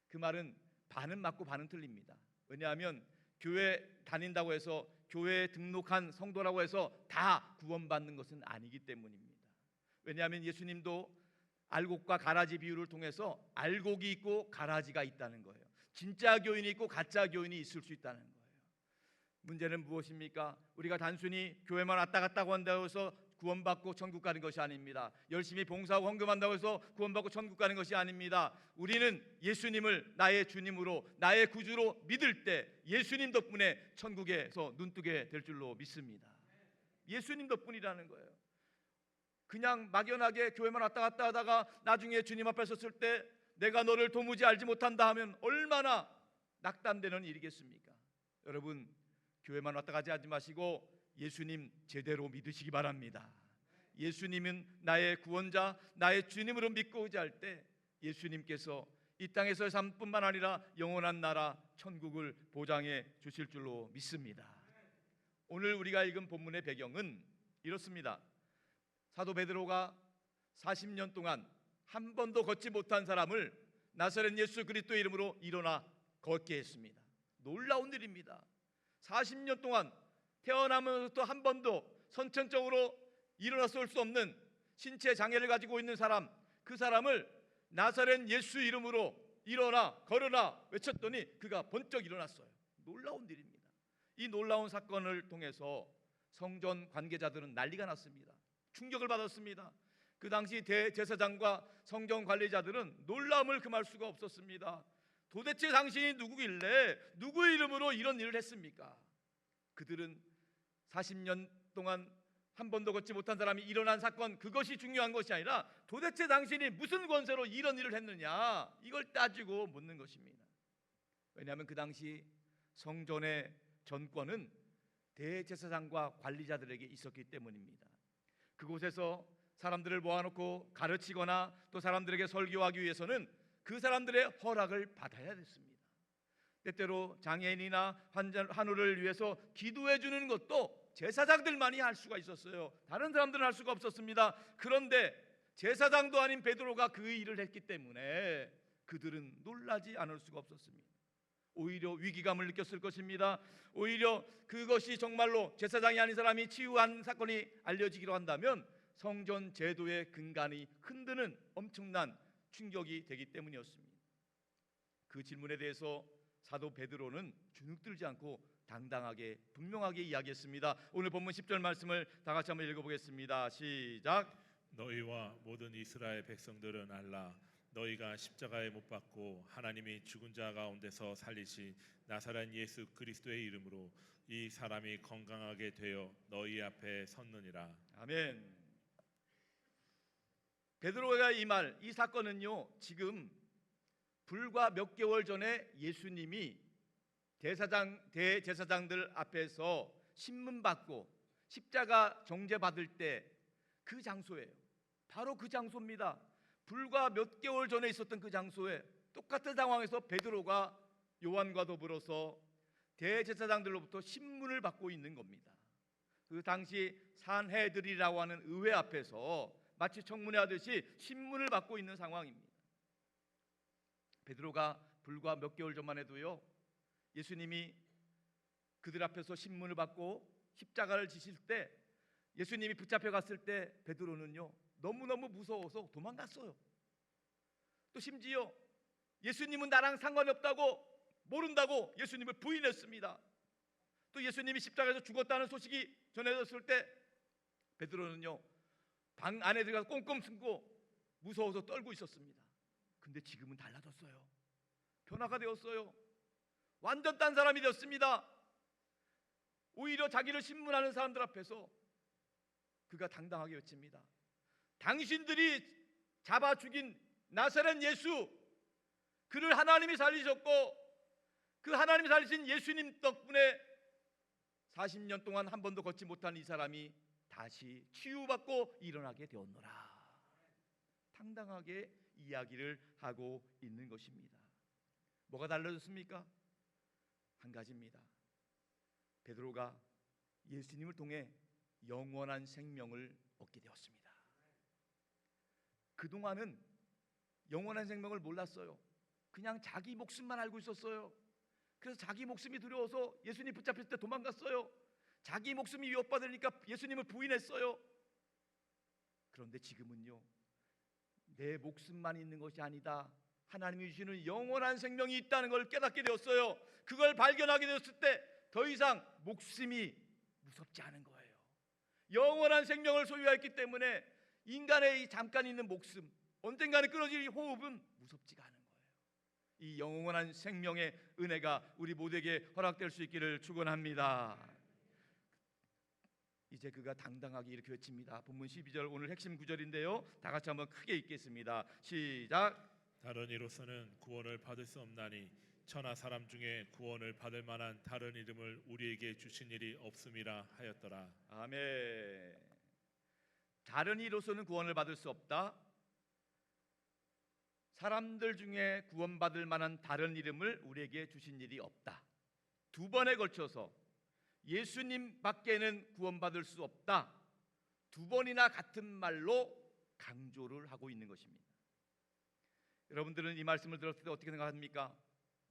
A: 그 말은 반은 맞고 반은 틀립니다. 왜냐하면 교회 다닌다고 해서 교회에 등록한 성도라고 해서 다 구원받는 것은 아니기 때문입니다. 왜냐하면 예수님도 알곡과 가라지 비유를 통해서 알곡이 있고 가라지가 있다는 거예요. 진짜 교인이 있고 가짜 교인이 있을 수 있다는 거예요. 문제는 무엇입니까? 우리가 단순히 교회만 왔다 갔다 한다고 해서 구원받고 천국 가는 것이 아닙니다. 열심히 봉사하고 헌금한다고 해서 구원받고 천국 가는 것이 아닙니다. 우리는 예수님을 나의 주님으로, 나의 구주로 믿을 때 예수님 덕분에 천국에서 눈뜨게 될 줄로 믿습니다. 예수님 덕분이라는 거예요. 그냥 막연하게 교회만 왔다 갔다 하다가 나중에 주님 앞에 섰을 때 내가 너를 도무지 알지 못한다 하면 얼마나 낙담되는 일이겠습니까? 여러분, 교회만 왔다 가지 하지 마시고 예수님 제대로 믿으시기 바랍니다. 예수님은 나의 구원자, 나의 주님으로 믿고 의지할 때 예수님께서 이 땅에서의 삶뿐만 아니라 영원한 나라 천국을 보장해 주실 줄로 믿습니다. 오늘 우리가 읽은 본문의 배경은 이렇습니다. 사도 베드로가 40년 동안 한 번도 걷지 못한 사람을 나사렛 예수 그리스도의 이름으로 일어나 걷게 했습니다. 놀라운 일입니다. 40년 동안 태어나면서부터 한 번도 선천적으로 일어나 설 수 없는 신체 장애를 가지고 있는 사람, 그 사람을 나사렛 예수 이름으로 일어나 걸어라 외쳤더니 그가 번쩍 일어났어요. 놀라운 일입니다. 이 놀라운 사건을 통해서 성전 관계자들은 난리가 났습니다. 충격을 받았습니다. 그 당시 대제사장과 성전 관리자들은 놀라움을 금할 수가 없었습니다. 도대체 당신이 누구길래 누구 이름으로 이런 일을 했습니까? 그들은 40년 동안 한 번도 걷지 못한 사람이 일어난 사건, 그것이 중요한 것이 아니라 도대체 당신이 무슨 권세로 이런 일을 했느냐, 이걸 따지고 묻는 것입니다. 왜냐하면 그 당시 성전의 전권은 대제사장과 관리자들에게 있었기 때문입니다. 그곳에서 사람들을 모아놓고 가르치거나 또 사람들에게 설교하기 위해서는 그 사람들의 허락을 받아야 됐습니다. 때때로 장애인이나 환우를 위해서 기도해 주는 것도 제사장들만이 할 수가 있었어요. 다른 사람들은 할 수가 없었습니다. 그런데 제사장도 아닌 베드로가 그 일을 했기 때문에 그들은 놀라지 않을 수가 없었습니다. 오히려 위기감을 느꼈을 것입니다. 오히려 그것이 정말로 제사장이 아닌 사람이 치유한 사건이 알려지기로 한다면 성전 제도의 근간이 흔드는 엄청난 충격이 되기 때문이었습니다. 그 질문에 대해서 사도 베드로는 주눅들지 않고 당당하게 분명하게 이야기했습니다. 오늘 본문 10절 말씀을 다 같이 한번 읽어보겠습니다. 시작.
C: 너희와 모든 이스라엘 백성들은 알라. 너희가 십자가에 못 박고 하나님이 죽은 자 가운데서 살리신 나사렛 예수 그리스도의 이름으로 이 사람이 건강하게 되어 너희 앞에 섰느니라.
A: 아멘. 베드로가 이 사건은요, 지금 불과 몇 개월 전에 예수님이 대제사장들 앞에서 신문 받고 십자가 정죄 받을 때 그 장소예요. 바로 그 장소입니다. 불과 몇 개월 전에 있었던 그 장소에 똑같은 상황에서 베드로가 요한과 더불어서 대제사장들로부터 신문을 받고 있는 겁니다. 그 당시 산헤드린이라고 하는 의회 앞에서 마치 청문회 하듯이 신문을 받고 있는 상황입니다. 베드로가 불과 몇 개월 전만 해도요, 예수님이 그들 앞에서 신문을 받고 십자가를 지실 때, 예수님이 붙잡혀 갔을 때 베드로는요 너무너무 무서워서 도망갔어요. 또 심지어 예수님은 나랑 상관이 없다고, 모른다고 예수님을 부인했습니다. 또 예수님이 십자가에서 죽었다는 소식이 전해졌을 때 베드로는요 방 안에 들어가서 꽁꽁 숨고 무서워서 떨고 있었습니다. 근데 지금은 달라졌어요. 변화가 되었어요. 완전 딴 사람이 되었습니다. 오히려 자기를 신문하는 사람들 앞에서 그가 당당하게 외칩니다. 당신들이 잡아 죽인 나사렛 예수, 그를 하나님이 살리셨고 그 하나님이 살리신 예수님 덕분에 40년 동안 한 번도 걷지 못한 이 사람이 다시 치유받고 일어나게 되었노라. 당당하게 이야기를 하고 있는 것입니다. 뭐가 달라졌습니까? 한 가지입니다. 베드로가 예수님을 통해 영원한 생명을 얻게 되었습니다. 그동안은 영원한 생명을 몰랐어요. 그냥 자기 목숨만 알고 있었어요. 그래서 자기 목숨이 두려워서 예수님 붙잡혔을 때 도망갔어요. 자기 목숨이 위협받으니까 예수님을 부인했어요. 그런데 지금은요, 내 목숨만 있는 것이 아니다, 하나님이 주시는 영원한 생명이 있다는 걸 깨닫게 되었어요. 그걸 발견하게 되었을 때 더 이상 목숨이 무섭지 않은 거예요. 영원한 생명을 소유했기 때문에 인간의 이 잠깐 있는 목숨, 언젠가는 끊어질 이 호흡은 무섭지가 않은 거예요. 이 영원한 생명의 은혜가 우리 모두에게 허락될 수 있기를 축원합니다. 이제 그가 당당하게 이렇게 외칩니다. 본문 12절 오늘 핵심 구절인데요, 다 같이 한번 크게 읽겠습니다. 시작.
C: 다른 이로서는 구원을 받을 수 없나니 천하 사람 중에 구원을 받을 만한 다른 이름을 우리에게 주신 일이 없음이라 하였더라.
A: 아멘. 다른 이로서는 구원을 받을 수 없다. 사람들 중에 구원받을 만한 다른 이름을 우리에게 주신 일이 없다. 두 번에 걸쳐서 예수님 밖에는 구원받을 수 없다. 두 번이나 같은 말로 강조를 하고 있는 것입니다. 여러분들은 이 말씀을 들었을 때 어떻게 생각합니까?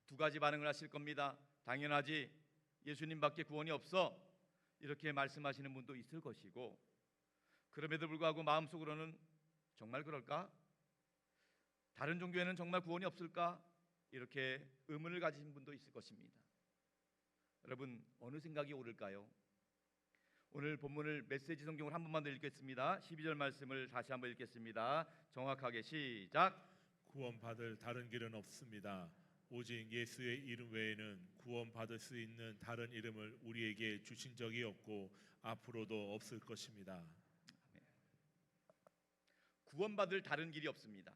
A: 두 가지 반응을 하실 겁니다. 당연하지, 예수님밖에 구원이 없어, 이렇게 말씀하시는 분도 있을 것이고, 그럼에도 불구하고 마음속으로는 정말 그럴까? 다른 종교에는 정말 구원이 없을까? 이렇게 의문을 가지신 분도 있을 것입니다. 여러분 어느 생각이 옳을까요? 오늘 본문을 메시지 성경을 한 번만 더 읽겠습니다. 12절 말씀을 다시 한번 읽겠습니다. 정확하게 시작.
C: 구원받을 다른 길은 없습니다. 오직 예수의 이름 외에는 구원받을 수 있는 다른 이름을 우리에게 주신 적이 없고 앞으로도 없을 것입니다.
A: 구원받을 다른 길이 없습니다.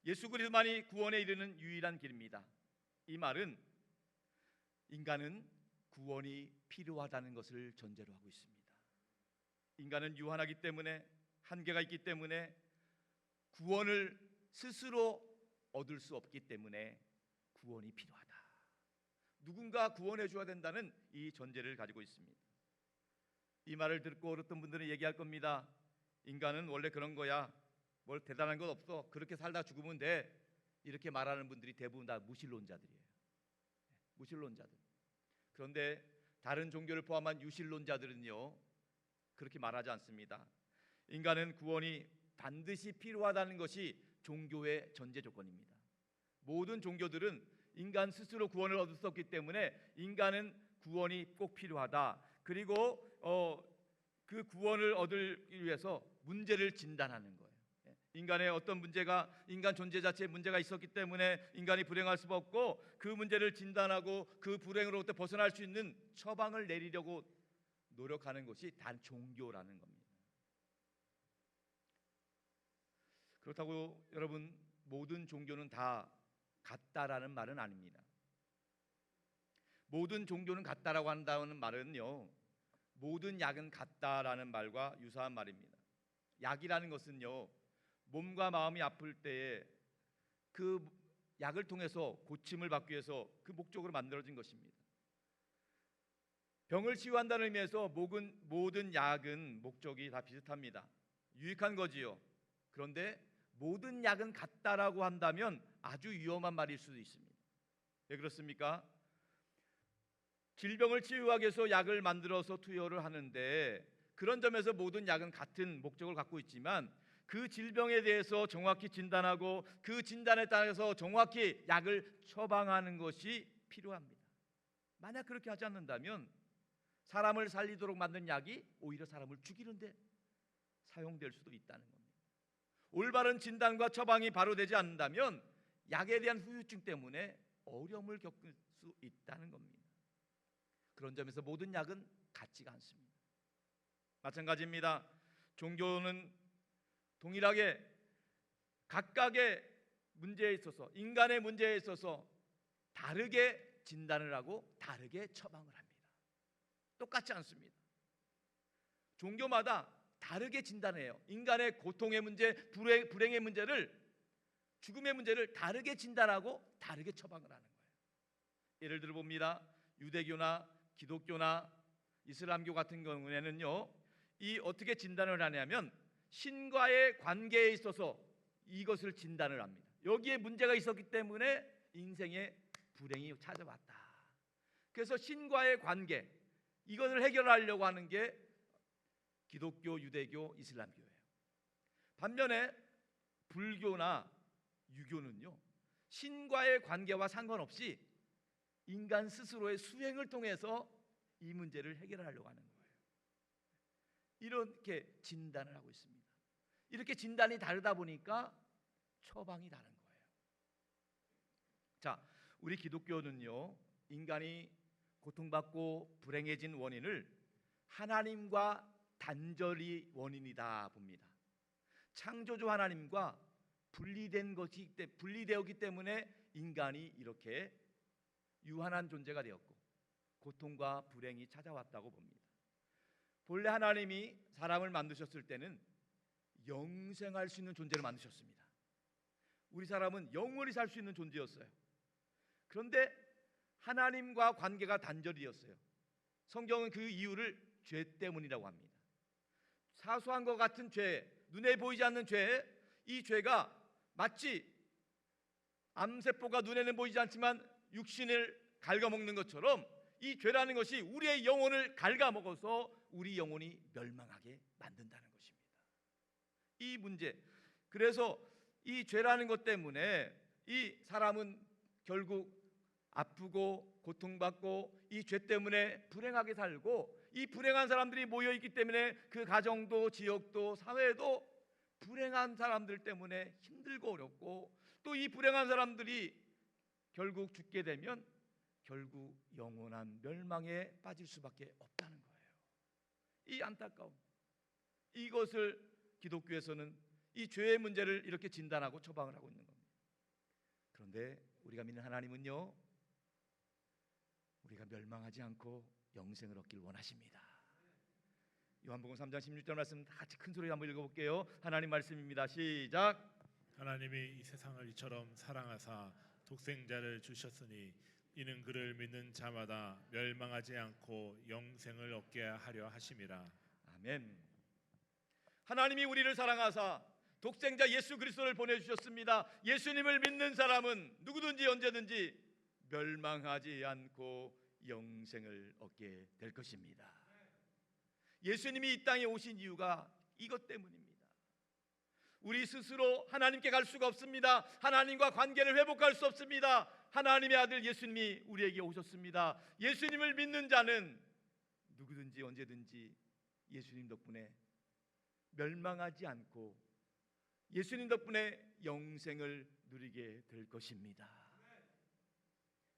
A: 예수 그리스도만이 구원에 이르는 유일한 길입니다. 이 말은 인간은 구원이 필요하다는 것을 전제로 하고 있습니다. 인간은 유한하기 때문에, 한계가 있기 때문에, 구원을 스스로 얻을 수 없기 때문에 구원이 필요하다. 누군가 구원해 줘야 된다는 이 전제를 가지고 있습니다. 이 말을 듣고 어떤 분들은 얘기할 겁니다. 인간은 원래 그런 거야. 뭘 대단한 건 없어. 그렇게 살다 죽으면 돼. 이렇게 말하는 분들이 대부분 다 무신론자들이에요. 무신론자들. 그런데 다른 종교를 포함한 유신론자들은요, 그렇게 말하지 않습니다. 인간은 구원이 반드시 필요하다는 것이 종교의 전제 조건입니다. 모든 종교들은 인간 스스로 구원을 얻을 수 없기 때문에 인간은 구원이 꼭 필요하다. 그리고 그 구원을 얻기 위해서 문제를 진단하는 거예요. 인간의 어떤 문제가, 인간 존재 자체에 문제가 있었기 때문에 인간이 불행할 수가 없고, 그 문제를 진단하고 그 불행으로부터 벗어날 수 있는 처방을 내리려고 노력하는 것이 단 종교라는 겁니다. 그렇다고 여러분 모든 종교는 다 같다라는 말은 아닙니다. 모든 종교는 같다라고 한다는 말은요, 모든 약은 같다라는 말과 유사한 말입니다. 약이라는 것은요, 몸과 마음이 아플 때에 그 약을 통해서 고침을 받기 위해서 그 목적으로 만들어진 것입니다. 병을 치유한다는 의미에서 모든 약은 목적이 다 비슷합니다. 유익한 거지요. 그런데 모든 약은 같다라고 한다면 아주 위험한 말일 수도 있습니다. 왜 그렇습니까? 질병을 치유하기 위해서 약을 만들어서 투여를 하는데, 그런 점에서 모든 약은 같은 목적을 갖고 있지만 그 질병에 대해서 정확히 진단하고 그 진단에 따라서 정확히 약을 처방하는 것이 필요합니다. 만약 그렇게 하지 않는다면 사람을 살리도록 만든 약이 오히려 사람을 죽이는데 사용될 수도 있다는 겁니다. 올바른 진단과 처방이 바로 되지 않는다면 약에 대한 후유증 때문에 어려움을 겪을 수 있다는 겁니다. 그런 점에서 모든 약은 같지가 않습니다. 마찬가지입니다. 종교는 동일하게 각각의 문제에 있어서, 인간의 문제에 있어서 다르게 진단을 하고 다르게 처방을 합니다. 똑같지 않습니다. 종교마다 다르게 진단해요. 인간의 고통의 문제, 불행의 문제를, 죽음의 문제를 다르게 진단하고 다르게 처방을 하는 거예요. 예를 들어 봅니다. 유대교나 기독교나 이슬람교 같은 경우에는요, 이 어떻게 진단을 하냐면 신과의 관계에 있어서 이것을 진단을 합니다. 여기에 문제가 있었기 때문에 인생에 불행이 찾아왔다. 그래서 신과의 관계, 이것을 해결하려고 하는 게 기독교, 유대교, 이슬람교예요. 반면에 불교나 유교는요, 신과의 관계와 상관없이 인간 스스로의 수행을 통해서 이 문제를 해결하려고 하는 거예요. 이렇게 진단을 하고 있습니다. 이렇게 진단이 다르다 보니까 처방이 다른 거예요. 자, 우리 기독교는요, 인간이 고통받고 불행해진 원인을 하나님과 단절이 원인이다 봅니다. 창조주 하나님과 분리되었기 때문에 인간이 이렇게 유한한 존재가 되었고 고통과 불행이 찾아왔다고 봅니다. 본래 하나님이 사람을 만드셨을 때는 영생할 수 있는 존재를 만드셨습니다. 우리 사람은 영원히 살 수 있는 존재였어요. 그런데 하나님과 관계가 단절이 되었어요. 성경은 그 이유를 죄 때문이라고 합니다. 사소한 것 같은 죄, 눈에 보이지 않는 죄, 이 죄가 마치 암세포가 눈에는 보이지 않지만 육신을 갉아먹는 것처럼 이 죄라는 것이 우리의 영혼을 갉아먹어서 우리 영혼이 멸망하게 만든다는 것입니다. 이 문제, 그래서 이 죄라는 것 때문에 이 사람은 결국 아프고 고통받고 이 죄 때문에 불행하게 살고, 이 불행한 사람들이 모여 있기 때문에 그 가정도 지역도 사회도 불행한 사람들 때문에 힘들고 어렵고, 또 이 불행한 사람들이 결국 죽게 되면 결국 영원한 멸망에 빠질 수밖에 없다는 거예요. 이 안타까움, 이것을 기독교에서는 이 죄의 문제를 이렇게 진단하고 처방을 하고 있는 겁니다. 그런데 우리가 믿는 하나님은요, 우리가 멸망하지 않고 영생을 얻길 원하십니다. 요한복음 3장 16절 말씀 다 같이 큰 소리로 한번 읽어볼게요. 하나님 말씀입니다. 시작.
C: 하나님이 이 세상을 이처럼 사랑하사 독생자를 주셨으니 이는 그를 믿는 자마다 멸망하지 않고 영생을 얻게 하려 하심이라.
A: 아멘. 하나님이 우리를 사랑하사 독생자 예수 그리스도를 보내주셨습니다. 예수님을 믿는 사람은 누구든지 언제든지 멸망하지 않고 영생을 얻게 될 것입니다. 예수님이 이 땅에 오신 이유가 이것 때문입니다. 우리 스스로 하나님께 갈 수가 없습니다. 하나님과 관계를 회복할 수 없습니다. 하나님의 아들 예수님이 우리에게 오셨습니다. 예수님을 믿는 자는 누구든지 언제든지 예수님 덕분에 멸망하지 않고 예수님 덕분에 영생을 누리게 될 것입니다.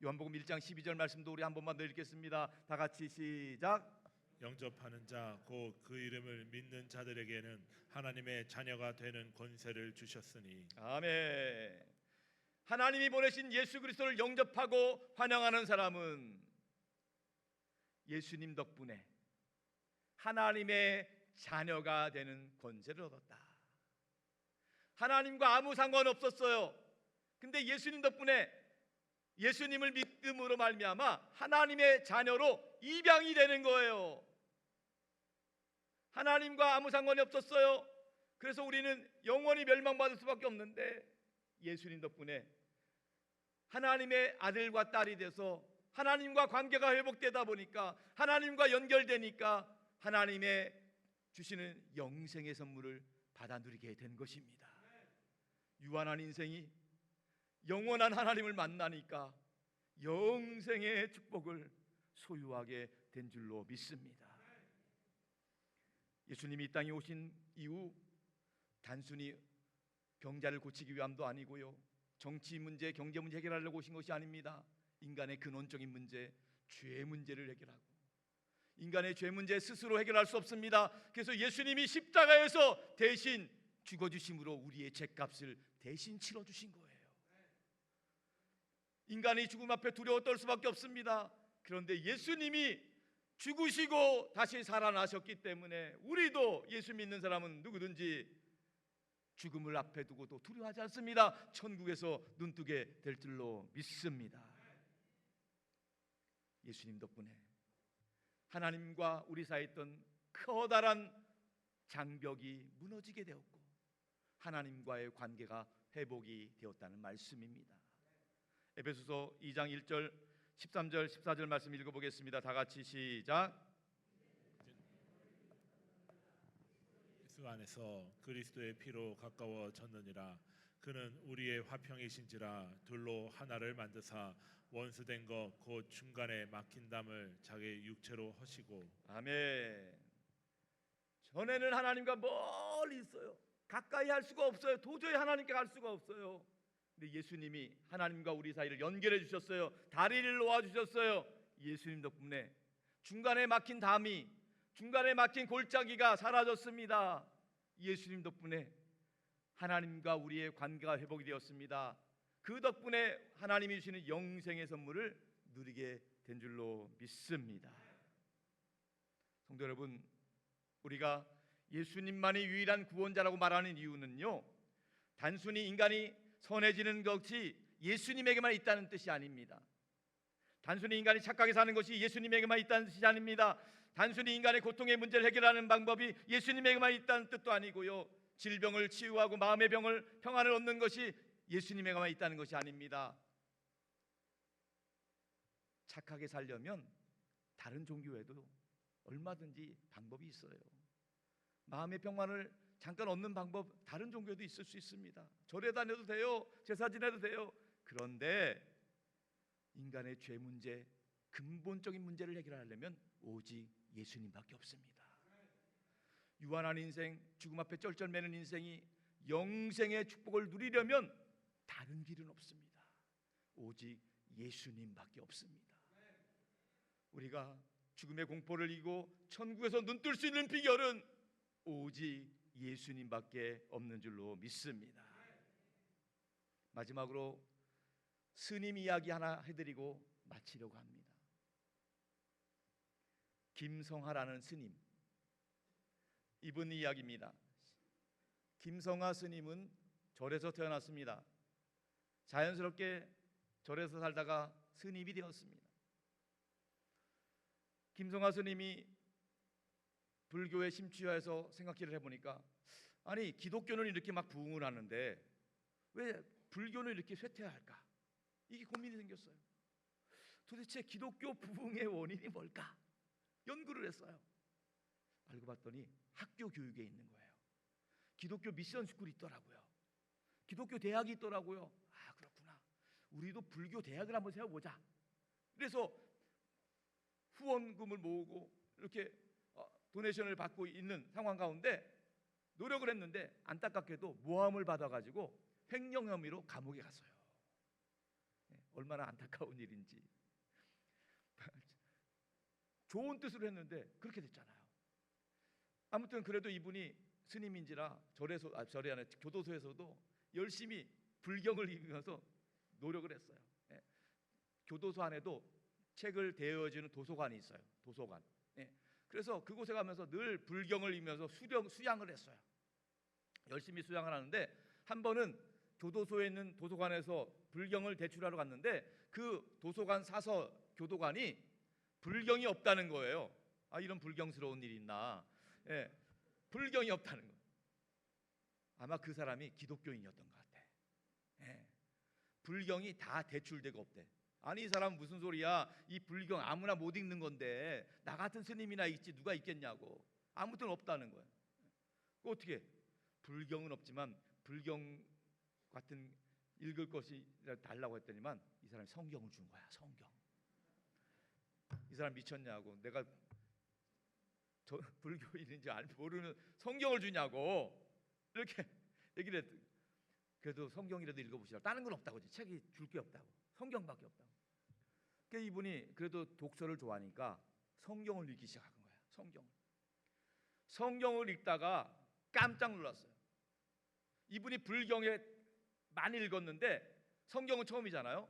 A: 요한복음 1장 12절 말씀도 우리 한 번만 더 읽겠습니다. 다 같이 시작.
C: 영접하는 자 곧 그 이름을 믿는 자들에게는 하나님의 자녀가 되는 권세를 주셨으니.
A: 아멘. 하나님이 보내신 예수 그리스도를 영접하고 환영하는 사람은 예수님 덕분에 하나님의 자녀가 되는 권세를 얻었다. 하나님과 아무 상관없었어요. 근데 예수님 덕분에 예수님을 믿음으로 말미암아 하나님의 자녀로 입양이 되는 거예요. 하나님과 아무 상관이 없었어요. 그래서 우리는 영원히 멸망받을 수밖에 없는데 예수님 덕분에 하나님의 아들과 딸이 돼서 하나님과 관계가 회복되다 보니까, 하나님과 연결되니까 하나님의 주시는 영생의 선물을 받아 누리게 된 것입니다. 유한한 인생이 영원한 하나님을 만나니까 영생의 축복을 소유하게 된 줄로 믿습니다. 예수님이 이 땅에 오신 이후 단순히 병자를 고치기 위함도 아니고요, 정치 문제, 경제 문제 해결하려고 오신 것이 아닙니다. 인간의 근원적인 문제, 죄의 문제를 해결하고, 인간의 죄 문제 스스로 해결할 수 없습니다. 그래서 예수님이 십자가에서 대신 죽어주심으로 우리의 죄값을 대신 치러주신 거예요. 인간이 죽음 앞에 두려워 떨 수밖에 없습니다. 그런데 예수님이 죽으시고 다시 살아나셨기 때문에 우리도 예수 믿는 사람은 누구든지 죽음을 앞에 두고도 두려워하지 않습니다. 천국에서 눈뜨게 될 줄로 믿습니다. 예수님 덕분에 하나님과 우리 사이에 있던 커다란 장벽이 무너지게 되었고 하나님과의 관계가 회복이 되었다는 말씀입니다. 에베소서 2장 1절 13절 14절 말씀 읽어보겠습니다. 다 같이 시작.
C: 예수 안에서 그리스도의 피로 가까워졌느니라. 그는 우리의 화평이신지라 둘로 하나를 만드사 원수된 것 곧 중간에 막힌 담을 자기 육체로 허시고.
A: 아멘. 전에는 하나님과 멀리 있어요. 가까이 할 수가 없어요. 도저히 하나님께 갈 수가 없어요. 근데 예수님이 하나님과 우리 사이를 연결해 주셨어요. 다리를 놓아 주셨어요. 예수님 덕분에 중간에 막힌 담이, 중간에 막힌 골짜기가 사라졌습니다. 예수님 덕분에 하나님과 우리의 관계가 회복이 되었습니다. 그 덕분에 하나님이 주시는 영생의 선물을 누리게 된 줄로 믿습니다. 성도 여러분, 우리가 예수님만이 유일한 구원자라고 말하는 이유는요, 단순히 인간이 선해지는 것이 예수님에게만 있다는 뜻이 아닙니다. 단순히 인간이 착하게 사는 것이 예수님에게만 있다는 뜻이 아닙니다. 단순히 인간의 고통의 문제를 해결하는 방법이 예수님에게만 있다는 뜻도 아니고요, 질병을 치유하고 마음의 병을 평안을 얻는 것이 예수님에게만 있다는 것이 아닙니다. 착하게 살려면 다른 종교에도 얼마든지 방법이 있어요. 마음의 평안을 잠깐 얻는 방법 다른 종교도 있을 수 있습니다. 절에 다녀도 돼요. 제사 지내도 돼요. 그런데 인간의 죄 문제, 근본적인 문제를 해결하려면 오직 예수님밖에 없습니다. 유한한 인생, 죽음 앞에 쩔쩔매는 인생이 영생의 축복을 누리려면 다른 길은 없습니다. 오직 예수님밖에 없습니다. 우리가 죽음의 공포를 이기고 천국에서 눈뜰 수 있는 비결은 오직 예수님밖에 없는 줄로 믿습니다. 마지막으로 스님 이야기 하나 해드리고 마치려고 합니다. 김성하라는 스님, 이분 이야기입니다. 김성하 스님은 절에서 태어났습니다. 자연스럽게 절에서 살다가 스님이 되었습니다. 김성하 스님이 불교에 심취해서 생각을 해보니까, 아니 기독교는 이렇게 막 부흥을 하는데 왜 불교는 이렇게 쇠퇴할까? 이게 고민이 생겼어요. 도대체 기독교 부흥의 원인이 뭘까? 연구를 했어요. 알고 봤더니 학교 교육에 있는 거예요. 기독교 미션 스쿨이 있더라고요. 기독교 대학이 있더라고요. 아, 그렇구나. 우리도 불교 대학을 한번 세워보자. 그래서 후원금을 모으고 이렇게 도네이션을 받고 있는 상황 가운데 노력을 했는데 안타깝게도 모함을 받아가지고 횡령 혐의로 감옥에 갔어요. 얼마나 안타까운 일인지. 좋은 뜻으로 했는데 그렇게 됐잖아요. 아무튼 그래도 이분이 스님인지라 절이 아니라 교도소에서도 열심히 불경을 읽으면서 노력을 했어요. 교도소 안에도 책을 대여해주는 도서관이 있어요. 도서관. 그래서 그곳에 가면서 늘 불경을 읽으면서 수양을 했어요. 열심히 수양을 하는데 한 번은 교도소에 있는 도서관에서 불경을 대출하러 갔는데 그 도서관 사서 교도관이 불경이 없다는 거예요. 아, 이런 불경스러운 일이 있나? 불경이 없다는 거. 아마 그 사람이 기독교인이었던 것 같아. 불경이 다 대출되고 없대. 아니 이 사람 무슨 소리야? 이 불경 아무나 못 읽는 건데 나 같은 스님이나 있지 누가 있겠냐고. 아무튼 없다는 거야. 어떻게? 불경은 없지만 불경 같은 읽을 것이 달라고 했더니만 이 사람이 성경을 준 거야. 성경. 이 사람 미쳤냐고. 내가 저 불교인인지 모르는 성경을 주냐고 이렇게 얘기를 했더니 그래도 성경이라도 읽어보시라고. 다른 건 없다고. 책이 줄 게 없다고. 성경밖에 없다고. 그러니까 이분이 그래도 독서를 좋아하니까 성경을 읽기 시작한 거야. 성경을 읽다가 깜짝 놀랐어요. 이분이 불경에 많이 읽었는데 성경은 처음이잖아요.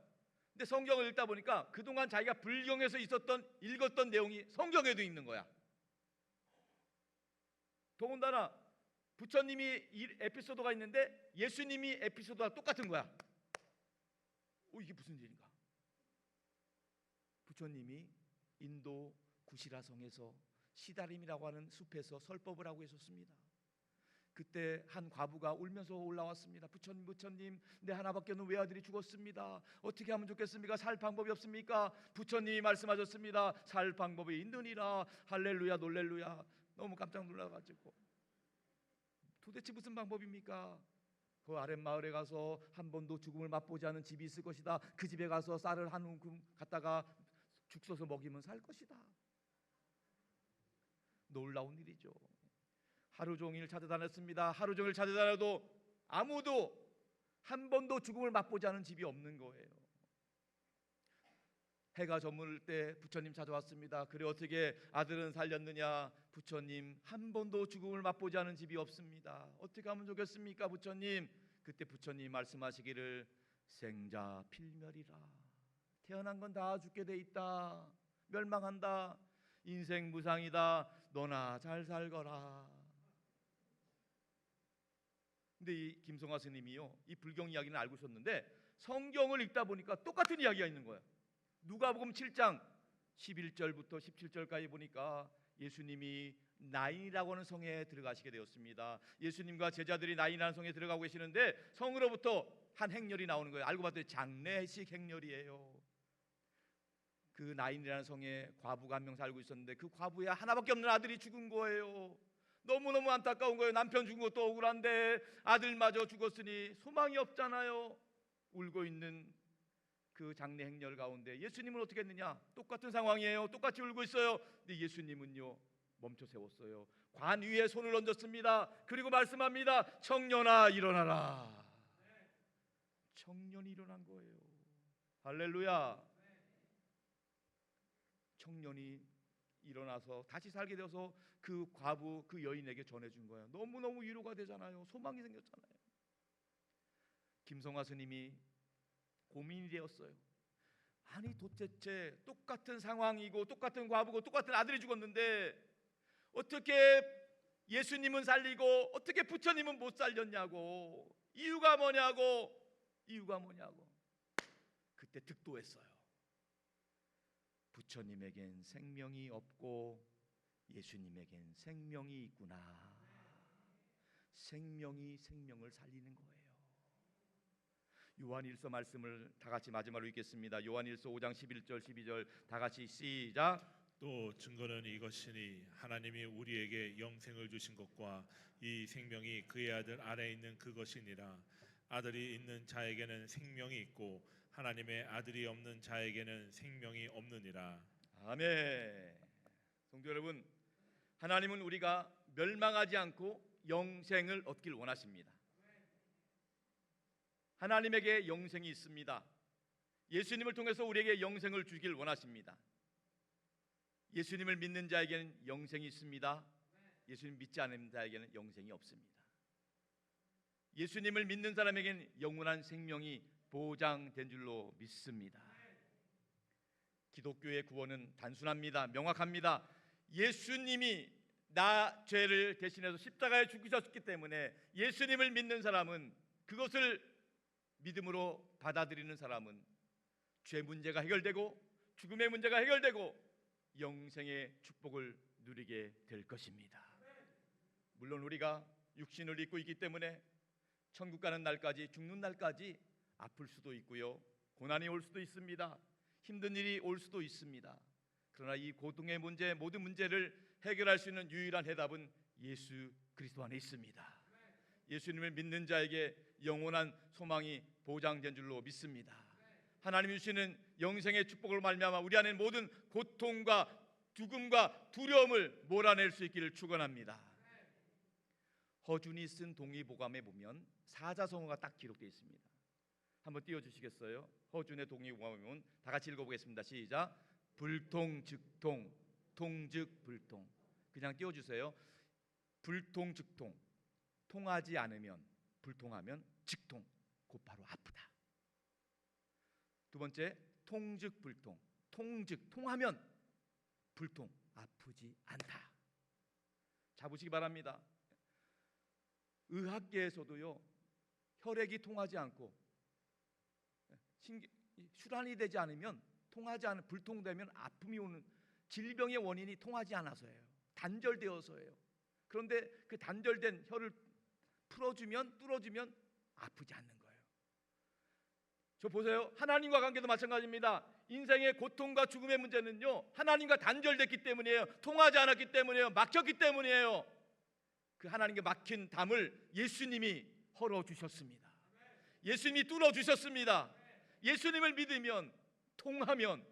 A: 근데 성경을 읽다 보니까 그동안 자기가 불경에서 읽었던 내용이 성경에도 있는 거야. 더군다나 부처님이 에피소드가 있는데 예수님이 에피소드와 똑같은 거야. 이게 무슨 일인가? 부처님이 인도 구시라성에서 시다림이라고 하는 숲에서 설법을 하고 있었습니다. 그때 한 과부가 울면서 올라왔습니다. 부처님, 내 하나밖에는 외아들이 죽었습니다. 어떻게 하면 좋겠습니까? 살 방법이 없습니까? 부처님이 말씀하셨습니다. 살 방법이 있느니라. 할렐루야, 놀렐루야. 너무 깜짝 놀라가지고 도대체 무슨 방법입니까? 그 아랫마을에 가서 한 번도 죽음을 맛보지 않은 집이 있을 것이다. 그 집에 가서 쌀을 한 움큼 갖다가 죽 써서 먹이면 살 것이다. 놀라운 일이죠. 하루 종일 찾아다녔습니다. 하루 종일 찾아다녀도 아무도 한 번도 죽음을 맛보지 않은 집이 없는 거예요. 해가 저물 때 부처님 찾아왔습니다. 그래 어떻게 아들은 살렸느냐? 부처님, 한 번도 죽음을 맛보지 않은 집이 없습니다. 어떻게 하면 좋겠습니까 부처님? 그때 부처님 말씀하시기를 생자 필멸이라. 태어난 건 다 죽게 돼 있다. 멸망한다. 인생 무상이다. 너나 잘 살거라. 근데 이 김성하 스님이요, 이 불경 이야기는 알고 있었는데 성경을 읽다 보니까 똑같은 이야기가 있는 거예요. 누가복음 7장 11절부터 17절까지 보니까 예수님이 나인이라고 하는 성에 들어가시게 되었습니다. 예수님과 제자들이 나인이라는 성에 들어가고 계시는데 성으로부터 한 행렬이 나오는 거예요. 알고 봤더니 장례식 행렬이에요. 그 나인이라는 성에 과부가 한 명 살고 있었는데 그 과부에 하나밖에 없는 아들이 죽은 거예요. 너무너무 안타까운 거예요. 남편 죽은 것도 억울한데 아들마저 죽었으니 소망이 없잖아요. 울고 있는 그 장례 행렬 가운데 예수님은 어떻게 했느냐? 똑같은 상황이에요. 똑같이 울고 있어요. 근데 예수님은요 멈춰 세웠어요. 관 위에 손을 얹었습니다. 그리고 말씀합니다. 청년아 일어나라. 청년이 일어난 거예요. 할렐루야. 청년이 일어나서 다시 살게 되어서 그 과부, 그 여인에게 전해준 거예요. 너무너무 위로가 되잖아요. 소망이 생겼잖아요. 김성화 스님이 고민이 되었어요. 아니 도대체 똑같은 상황이고 똑같은 과부고 똑같은 아들이 죽었는데 어떻게 예수님은 살리고 어떻게 부처님은 못 살렸냐고. 이유가 뭐냐고. 그때 득도했어요. 부처님에겐 생명이 없고 예수님에겐 생명이 있구나. 생명이 생명을 살리는 거예요. 요한일서 말씀을 다 같이 마지막으로 읽겠습니다. 요한일서 5장 11절 12절 다 같이 시작.
C: 또 증거는 이것이니 하나님이 우리에게 영생을 주신 것과 이 생명이 그의 아들 안에 있는 그것이니라. 아들이 있는 자에게는 생명이 있고 하나님의 아들이 없는 자에게는 생명이 없느니라.
A: 아멘. 성도 여러분, 하나님은 우리가 멸망하지 않고 영생을 얻길 원하십니다. 하나님에게 영생이 있습니다. 예수님을 통해서 우리에게 영생을 주길 원하십니다. 예수님을 믿는 자에게는 영생이 있습니다. 예수님 믿지 않는 자에게는 영생이 없습니다. 예수님을 믿는 사람에게는 영원한 생명이 보장된 줄로 믿습니다. 기독교의 구원은 단순합니다. 명확합니다. 예수님이 나 죄를 대신해서 십자가에 죽으셨기 때문에 예수님을 믿는 사람은, 그것을 믿음으로 받아들이는 사람은 죄 문제가 해결되고 죽음의 문제가 해결되고 영생의 축복을 누리게 될 것입니다. 물론 우리가 육신을 입고 있기 때문에 천국 가는 날까지, 죽는 날까지 아플 수도 있고요, 고난이 올 수도 있습니다. 힘든 일이 올 수도 있습니다. 그러나 이 고통의 문제, 모든 문제를 해결할 수 있는 유일한 해답은 예수 그리스도 안에 있습니다. 예수님을 믿는 자에게 영원한 소망이 보장된 줄로 믿습니다. 하나님이 주시는 영생의 축복을 말미암아 우리 안에 모든 고통과 죽음과 두려움을 몰아낼 수 있기를 축원합니다. 허준이 쓴 동의보감에 보면 사자성어가 딱 기록되어 있습니다. 한번 띄워주시겠어요? 허준의 동의보감에 보면 다 같이 읽어보겠습니다. 시작. 불통 즉통, 통즉 불통. 그냥 띄워주세요. 불통 즉통, 통하지 않으면, 불통하면 즉통, 곧바로 아프다. 두 번째, 통즉 불통, 통즉, 통하면 불통, 아프지 않다. 잡으시기 바랍니다. 의학계에서도요, 혈액이 통하지 않고 순환이 되지 않으면, 통하지 않은, 불통되면 아픔이 오는, 질병의 원인이 통하지 않아서예요. 단절되어서예요. 그런데 그 단절된 혈을 풀어주면, 뚫어주면 아프지 않는 거예요. 저 보세요. 하나님과 관계도 마찬가지입니다. 인생의 고통과 죽음의 문제는요, 하나님과 단절됐기 때문이에요. 통하지 않았기 때문이에요. 막혔기 때문이에요. 그 하나님께 막힌 담을 예수님이 헐어주셨습니다. 예수님이 뚫어주셨습니다. 예수님을 믿으면, 통하면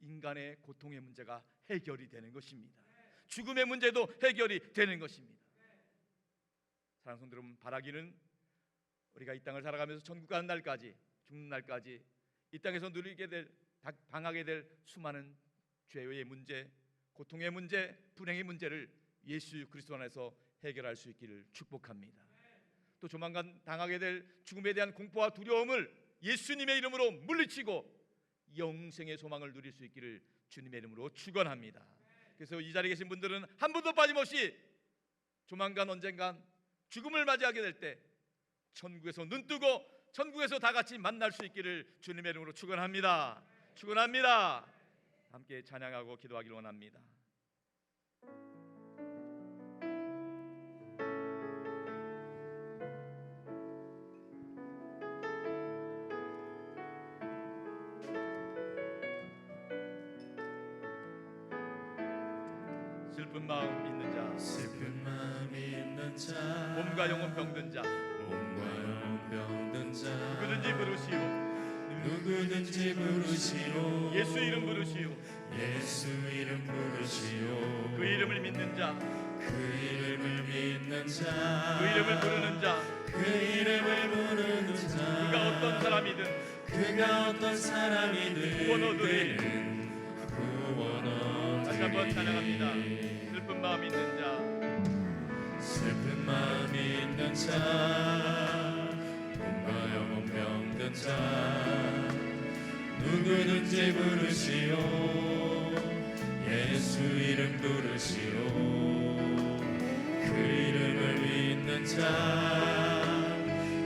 A: 인간의 고통의 문제가 해결이 되는 것입니다. 죽음의 문제도 해결이 되는 것입니다. 사랑하는 성도 여러분, 바라기는 우리가 이 땅을 살아가면서 천국 가는 날까지, 죽는 날까지 이 땅에서 누리게 될, 당하게 될 수많은 죄의 문제, 고통의 문제, 불행의 문제를 예수 그리스도 안에서 해결할 수 있기를 축복합니다. 또 조만간 당하게 될 죽음에 대한 공포와 두려움을 예수님의 이름으로 물리치고 영생의 소망을 누릴 수 있기를 주님의 이름으로 축원합니다. 그래서 이 자리에 계신 분들은 한 분도 빠짐없이 조만간 언젠간 죽음을 맞이하게 될 때 천국에서 눈뜨고 천국에서 다 같이 만날 수 있기를 주님의 이름으로 축원합니다. 축원합니다. 함께 찬양하고 기도하기를 원합니다. 슬픈 마음 있는 자,
D: 슬픈 마음 있는 자,
A: 몸과 영혼 병든 자,
D: 몸과 영혼 병든 자,
A: 누구든지 부르시오.
D: 누구든지 부르시오
A: 예수 이름 부르시오.
D: 예수 이름 부르시오
A: 그 이름을 믿는 자,
D: 그 이름을 믿는
A: 그
D: 자
A: 이름을 부르는 자,
D: 그 이름을 부르는 자
A: 그가 어떤 사람이든
D: 그가 어떤 사람이든
A: 구원 얻으리.
D: 그는 구원
A: 다시 한번
D: 얻으리
A: 찬양합니다. 슬픈 마음 있는 자,
D: 슬픈 마음이 있는 자 몸과 영혼 병든 자 누구든지 부르시오 예수 이름 부르시오 그 이름을 믿는 자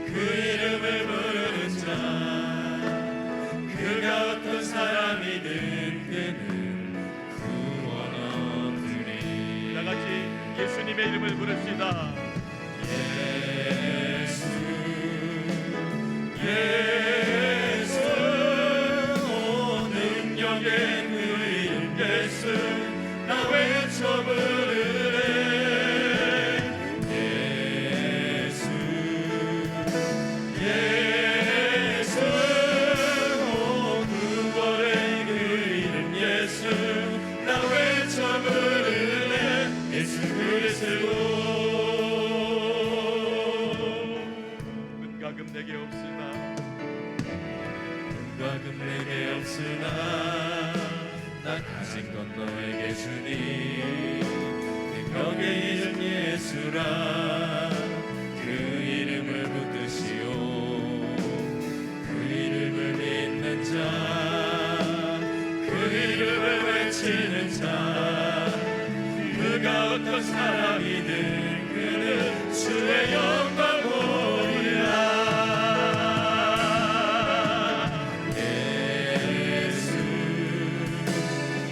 D: 그 이름을 부르는 자 그가 어떤 사람이든 그는 구원 얻으리
A: 다 같이 예수님의 이름을 부릅시다.
D: 예수 예수 오 능력의 그 이름 예수 나 외쳐 부르네 예수 예수 오 구원의 그 이름 예수 나 외쳐 부르네 예수 그리스도
A: 은과 금 내게 없으나
D: 은과 금 내게 없으나 나 가진 건 너에게 주니 능력의 이름 예수라 그 이름을 붙드시오 그 이름을 믿는 자 그 이름을 외치는 자 그가 어떤 사람이든 그는 주의 영광 보리라 예수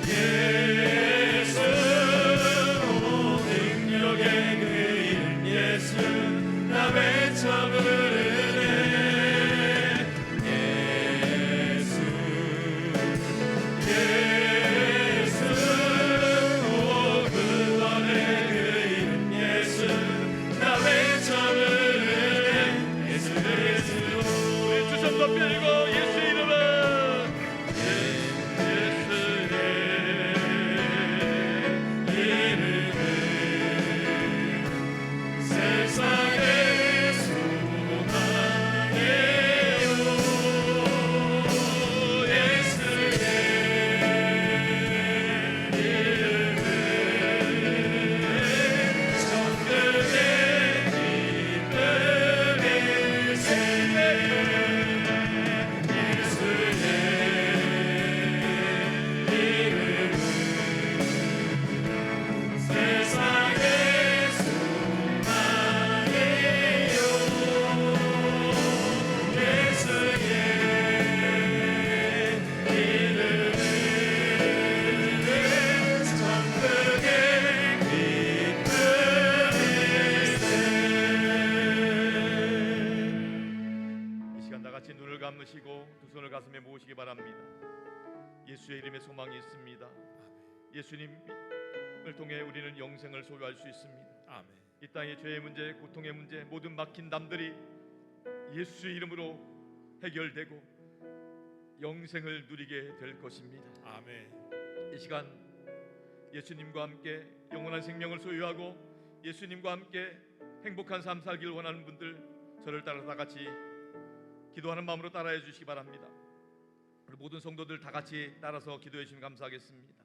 D: 예수 오 능력의 그 이름 예수 나 외쳐 부르네 예수 예수 오 구원의 그 이름 예수 나 외쳐 부르네 예수 그리스도
A: 우리 주선 높이고 예수 이름을
D: 세상의 소망이요 예수의 이름을 천국의 기쁨의 세계 예수의 이름을 세상의 소망이요 예수의 이름을 천국의 기쁨의
A: 이 시간 다 같이 눈을 감으시고 두 손을 가슴에 모으시기 바랍니다. 예수의 이름에 소망이 있습니다. 예수님을 통해 우리는 영생을 소유할 수 있습니다.
C: 아멘.
A: 이 땅의 죄의 문제, 고통의 문제, 모든 막힌 담들이 예수의 이름으로 해결되고 영생을 누리게 될 것입니다.
C: 아멘.
A: 이 시간 예수님과 함께 영원한 생명을 소유하고 예수님과 함께 행복한 삶 살기를 원하는 분들 저를 따라 다 같이 기도하는 마음으로 따라해 주시기 바랍니다. 우리 모든 성도들 다 같이 따라서 기도해 주시면 감사하겠습니다.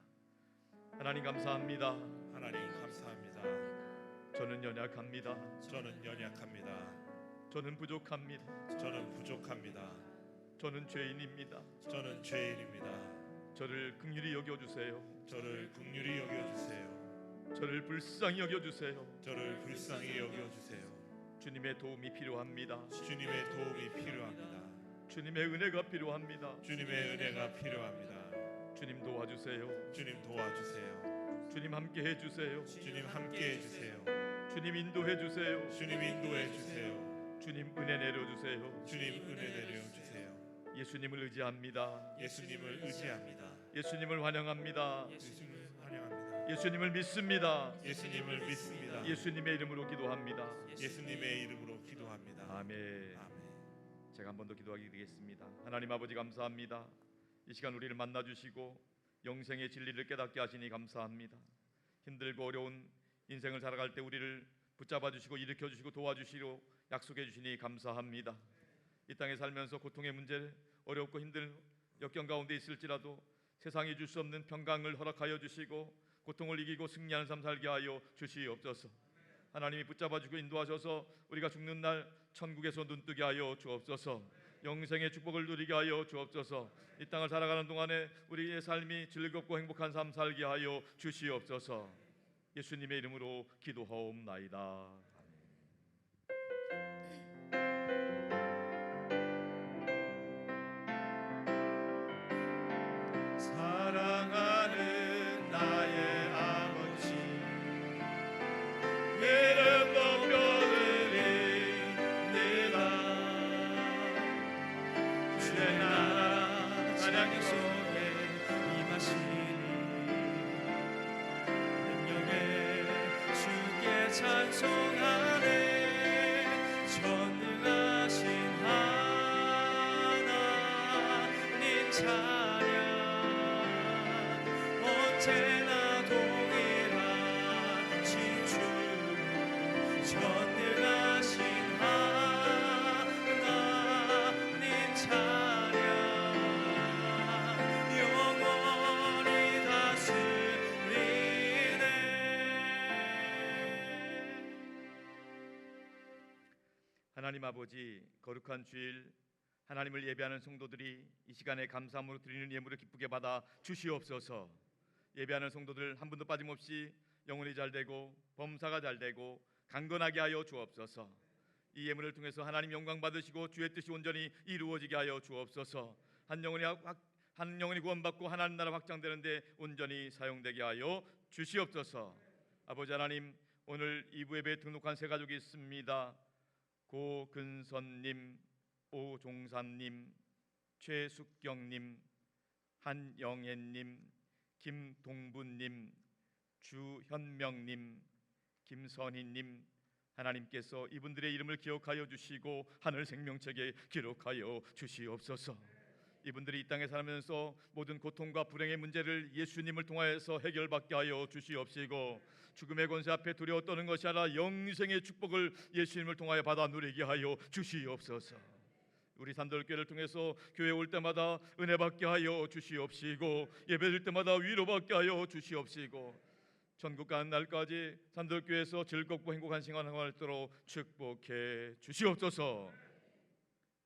A: 하나님 감사합니다.
C: 하나님 감사합니다.
A: 저는 연약합니다.
C: 저는 연약합니다.
A: 저는 부족합니다.
C: 저는 부족합니다.
A: 저는 죄인입니다.
C: 저는 죄인입니다.
A: 저를 긍휼히 여겨주세요.
C: 저를 긍휼히 여겨주세요.
A: 저를 불쌍히 여겨주세요.
C: 저를 불쌍히 여겨주세요.
A: 주님의 도움이 필요합니다.
C: 주님의 도움이 필요합니다.
A: 주님의 은혜가 필요합니다.
C: 주님의 은혜가 필요합니다.
A: 주님 도와주세요.
C: 주님 도와주세요.
A: 주님 함께 해주세요.
C: 주님 함께 해주세요.
A: 주님 인도해 주세요.
C: 주님 인도해 주세요.
A: 주님 은혜 내려주세요.
C: 주님 은혜 내려주세요.
A: 예수님을 의지합니다.
C: 예수님을 의지합니다.
A: 예수님을 환영합니다.
C: 예수님을 환영합니다.
A: 예수님을 믿습니다.
C: 예수님을 믿습니다.
A: 예수님의 이름으로 기도합니다.
C: 예수님의 이름으로 기도합니다.
A: 아멘.
C: 아멘.
A: 제가 한 번 더 기도하게 되겠습니다. 하나님 아버지 감사합니다. 이 시간 우리를 만나 주시고 영생의 진리를 깨닫게 하시니 감사합니다. 힘들고 어려운 인생을 살아갈 때 우리를 붙잡아 주시고 일으켜 주시고 도와주시고 약속해 주시니 감사합니다. 이 땅에 살면서 고통의 문제, 어렵고 힘든 역경 가운데 있을지라도 세상이 줄 수 없는 평강을 허락하여 주시고 고통을 이기고 승리하는 삶 살게 하여 주시옵소서. 하나님이 붙잡아 주고 인도하셔서 우리가 죽는 날 천국에서 눈뜨게 하여 주옵소서. 영생의 축복을 누리게 하여 주옵소서. 이 땅을 살아가는 동안에 우리의 삶이 즐겁고 행복한 삶 살게 하여 주시옵소서. 예수님의 이름으로 기도하옵나이다.
D: 사랑하는 나의 아버지, 이름 높여드립니다. 주의 나라 찬양 속에 임하시니 능력의 주께 찬송하네. 전능하신 하나님 찬양 언제나 동일하신 주, 전능하신 하나님 찬양 영원히 다스리네.
A: 하나님 아버지, 거룩한 주일 하나님을 예배하는 성도들이 이 시간에 감사함으로 드리는 예물을 기쁘게 받아 주시옵소서. 예배하는 성도들 한 분도 빠짐없이 영혼이 잘되고 범사가 잘되고 강건하게 하여 주옵소서. 이 예물을 통해서 하나님 영광 받으시고 주의 뜻이 온전히 이루어지게 하여 주옵소서. 한 영혼이 구원받고 하나님 나라 확장되는데 온전히 사용되게 하여 주시옵소서. 아버지 하나님, 오늘 2부 예배에 등록한 세 가족이 있습니다. 고근선님, 오종산님, 최숙경님, 한영애님, 김동분님, 주현명님, 김선희님, 하나님께서 이분들의 이름을 기억하여 주시고 하늘 생명책에 기록하여 주시옵소서. 이분들이 이 땅에 살면서 모든 고통과 불행의 문제를 예수님을 통하여서 해결받게 하여 주시옵시고 죽음의 권세 앞에 두려워 떠는 것이 아니라 영생의 축복을 예수님을 통하여 받아 누리게 하여 주시옵소서. 우리 산돌교회를 통해서 교회 올 때마다 은혜 받게 하여 주시옵시고 예배드릴 때마다 위로받게 하여 주시옵시고 천국 가는 날까지 산돌교회에서 즐겁고 행복한 생활을 할 수 있도록 축복해 주시옵소서.